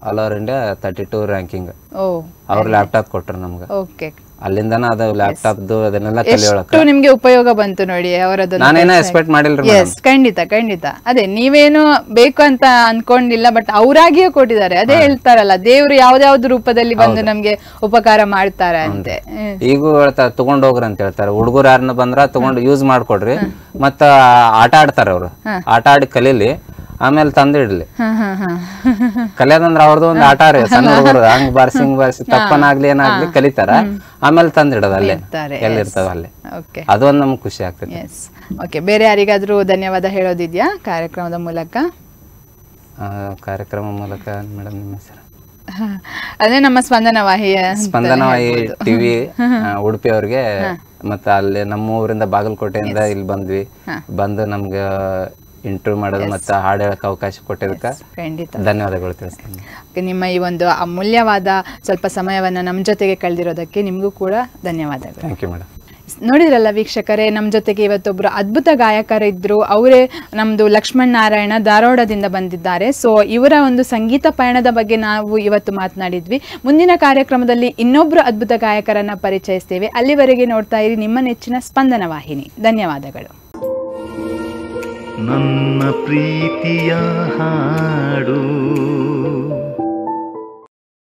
[SPEAKER 3] All over India 32 ranking. ಅವ್ರ ಲ್ಯಾಪ್ಟಾಪ್ ಕೊಟ್ರು ನಮ್ಗ. ಅಲ್ಲಿಂದಾನ ಅದು ಲ್ಯಾಪ್ಟಾಪ್ ಅದನ್ನೆಲ್ಲ ಕಲಿಯೋಳಕ
[SPEAKER 2] ನಿಮ್ಗೆ ಉಪಯೋಗ ಬಂತು ನೋಡಿ ಅವರದ್ದು.
[SPEAKER 3] ನಾನೇನೋ ಎಕ್ಸ್ಪೆಕ್ಟ್ ಮಾಡಿಲ್ರಿ.
[SPEAKER 2] ಖಂಡಿತ ಖಂಡಿತ. ಅದೇ ನೀವೇನು ಬೇಕು ಅಂತ ಅನ್ಕೊಂಡಿಲ್ಲ, ಬಟ್ ಅವ್ರಾಗಿಯೇ ಕೊಟ್ಟಿದ್ದಾರೆ. ಅದೇ ಹೇಳ್ತಾರಲ್ಲ, ದೇವ್ರು ಯಾವ್ದಾವ್ದು ರೂಪದಲ್ಲಿ ಬಂದು ನಮ್ಗೆ ಉಪಕಾರ ಮಾಡ್ತಾರೆ ಅಂತೆ.
[SPEAKER 3] ಈಗ ಹೇಳ್ತಾರೆ ತಗೊಂಡ್ ಹೋಗ್ರಿ ಅಂತ ಹೇಳ್ತಾರೆ. ಹುಡುಗರು ಯಾರನ್ನ ಬಂದ್ರ ತಗೊಂಡು ಯೂಸ್ ಮಾಡ್ಕೊಡ್ರಿ, ಮತ್ತ ಆಟ ಆಡ್ತಾರ ಅವ್ರು. ಆಟ ಆಡಿ ಕಲೀಲಿ, ಆಮೇಲೆ ತಂದಿಡ್ಲಿ. ಕಲಿಯೋದಂದ್ರ ಅವ್ರದ್ದು ಒಂದು ಆಟ ರೀ. ಸಣ್ಣ ಹುಡುಗರು ಹಂಗ್ ಬಾರ್ಸಿ ತಪ್ಪನಾಗ್ಲಿ ಏನಾಗ್ಲಿ ಕಲಿತಾರ, ಆಮೇಲೆ ತಂದಿಡೋದು ಅಲ್ಲೇ ಎಲ್ಲಿರ್ತಾವ ಅಲ್ಲೇ. ಅದೊಂದು ನಮ್ಗೆ ಖುಷಿ ಆಗ್ತದೆ.
[SPEAKER 2] ಓಕೆ, ಬೇರೆ ಯಾರಿಗಾದ್ರೂ ಧನ್ಯವಾದ ಹೇಳೋದಿದ್ಯಾ ಕಾರ್ಯಕ್ರಮದ ಮೂಲಕ?
[SPEAKER 3] ಕಾರ್ಯಕ್ರಮ ಮೂಲಕ ಮೇಡಮ್ ನಿಮ್ಮ ಹೆಸರು?
[SPEAKER 2] ಅದೇ ನಮ್ಮ ಸ್ಪಂದನವಾಹಿ
[SPEAKER 3] ಟಿವಿ ಉಡುಪಿ ಅವ್ರಿಗೆ, ಮತ್ತೆ ಅಲ್ಲಿ ನಮ್ಮ ಊರಿಂದ ಬಾಗಲಕೋಟೆಯಿಂದ ಇಲ್ಲಿ ಬಂದ್ವಿ. ಬಂದು ನಮ್ಗೆ ಇಂಟರ್ವ್ಯೂ ಮಾಡೋದು ಮತ್ತೆ ಹಾಡು ಹೇಳಕ್ಕೆ ಅವಕಾಶ ಕೊಟ್ಟಿದ್ದಕ್ಕೆ ಧನ್ಯವಾದಗಳು ತಿಳಿಸ್ತೀನಿ.
[SPEAKER 2] ನಿಮ್ಮ ಈ ಒಂದು ಅಮೂಲ್ಯವಾದ ಸ್ವಲ್ಪ ಸಮಯವನ್ನು ನಮ್ಮ ಜೊತೆಗೆ ಕಳೆದಿರೋದಕ್ಕೆ ನಿಮಗೂ ಕೂಡ ಧನ್ಯವಾದಗಳು.
[SPEAKER 3] Thank you madam.
[SPEAKER 2] ನೋಡಿದ್ರಲ್ಲ ವೀಕ್ಷಕರೇ, ನಮ್ಮ ಜೊತೆಗೆ ಇವತ್ತೊಬ್ಬರು ಅದ್ಭುತ ಗಾಯಕರಿದ್ರು. ಅವರೇ ನಮ್ಮದು ಲಕ್ಷ್ಮಣ್ ನಾರಾಯಣ ಧಾರವಾಡದಿಂದ ಬಂದಿದ್ದಾರೆ. ಸೊ ಇವರ ಒಂದು ಸಂಗೀತ ಪಯಣದ ಬಗ್ಗೆ ನಾವು ಇವತ್ತು ಮಾತನಾಡಿದ್ವಿ. ಮುಂದಿನ ಕಾರ್ಯಕ್ರಮದಲ್ಲಿ ಇನ್ನೊಬ್ಬರು ಅದ್ಭುತ ಗಾಯಕರನ್ನು ಪರಿಚಯಿಸ್ತೇವೆ. ಅಲ್ಲಿವರೆಗೆ ನೋಡ್ತಾ ಇರಿ ನಿಮ್ಮ ನೆಚ್ಚಿನ ಸ್ಪಂದನ ವಾಹಿನಿ. ಧನ್ಯವಾದಗಳು.
[SPEAKER 1] ನನ್ನ ಪ್ರೀತಿಯ ಹಾಡು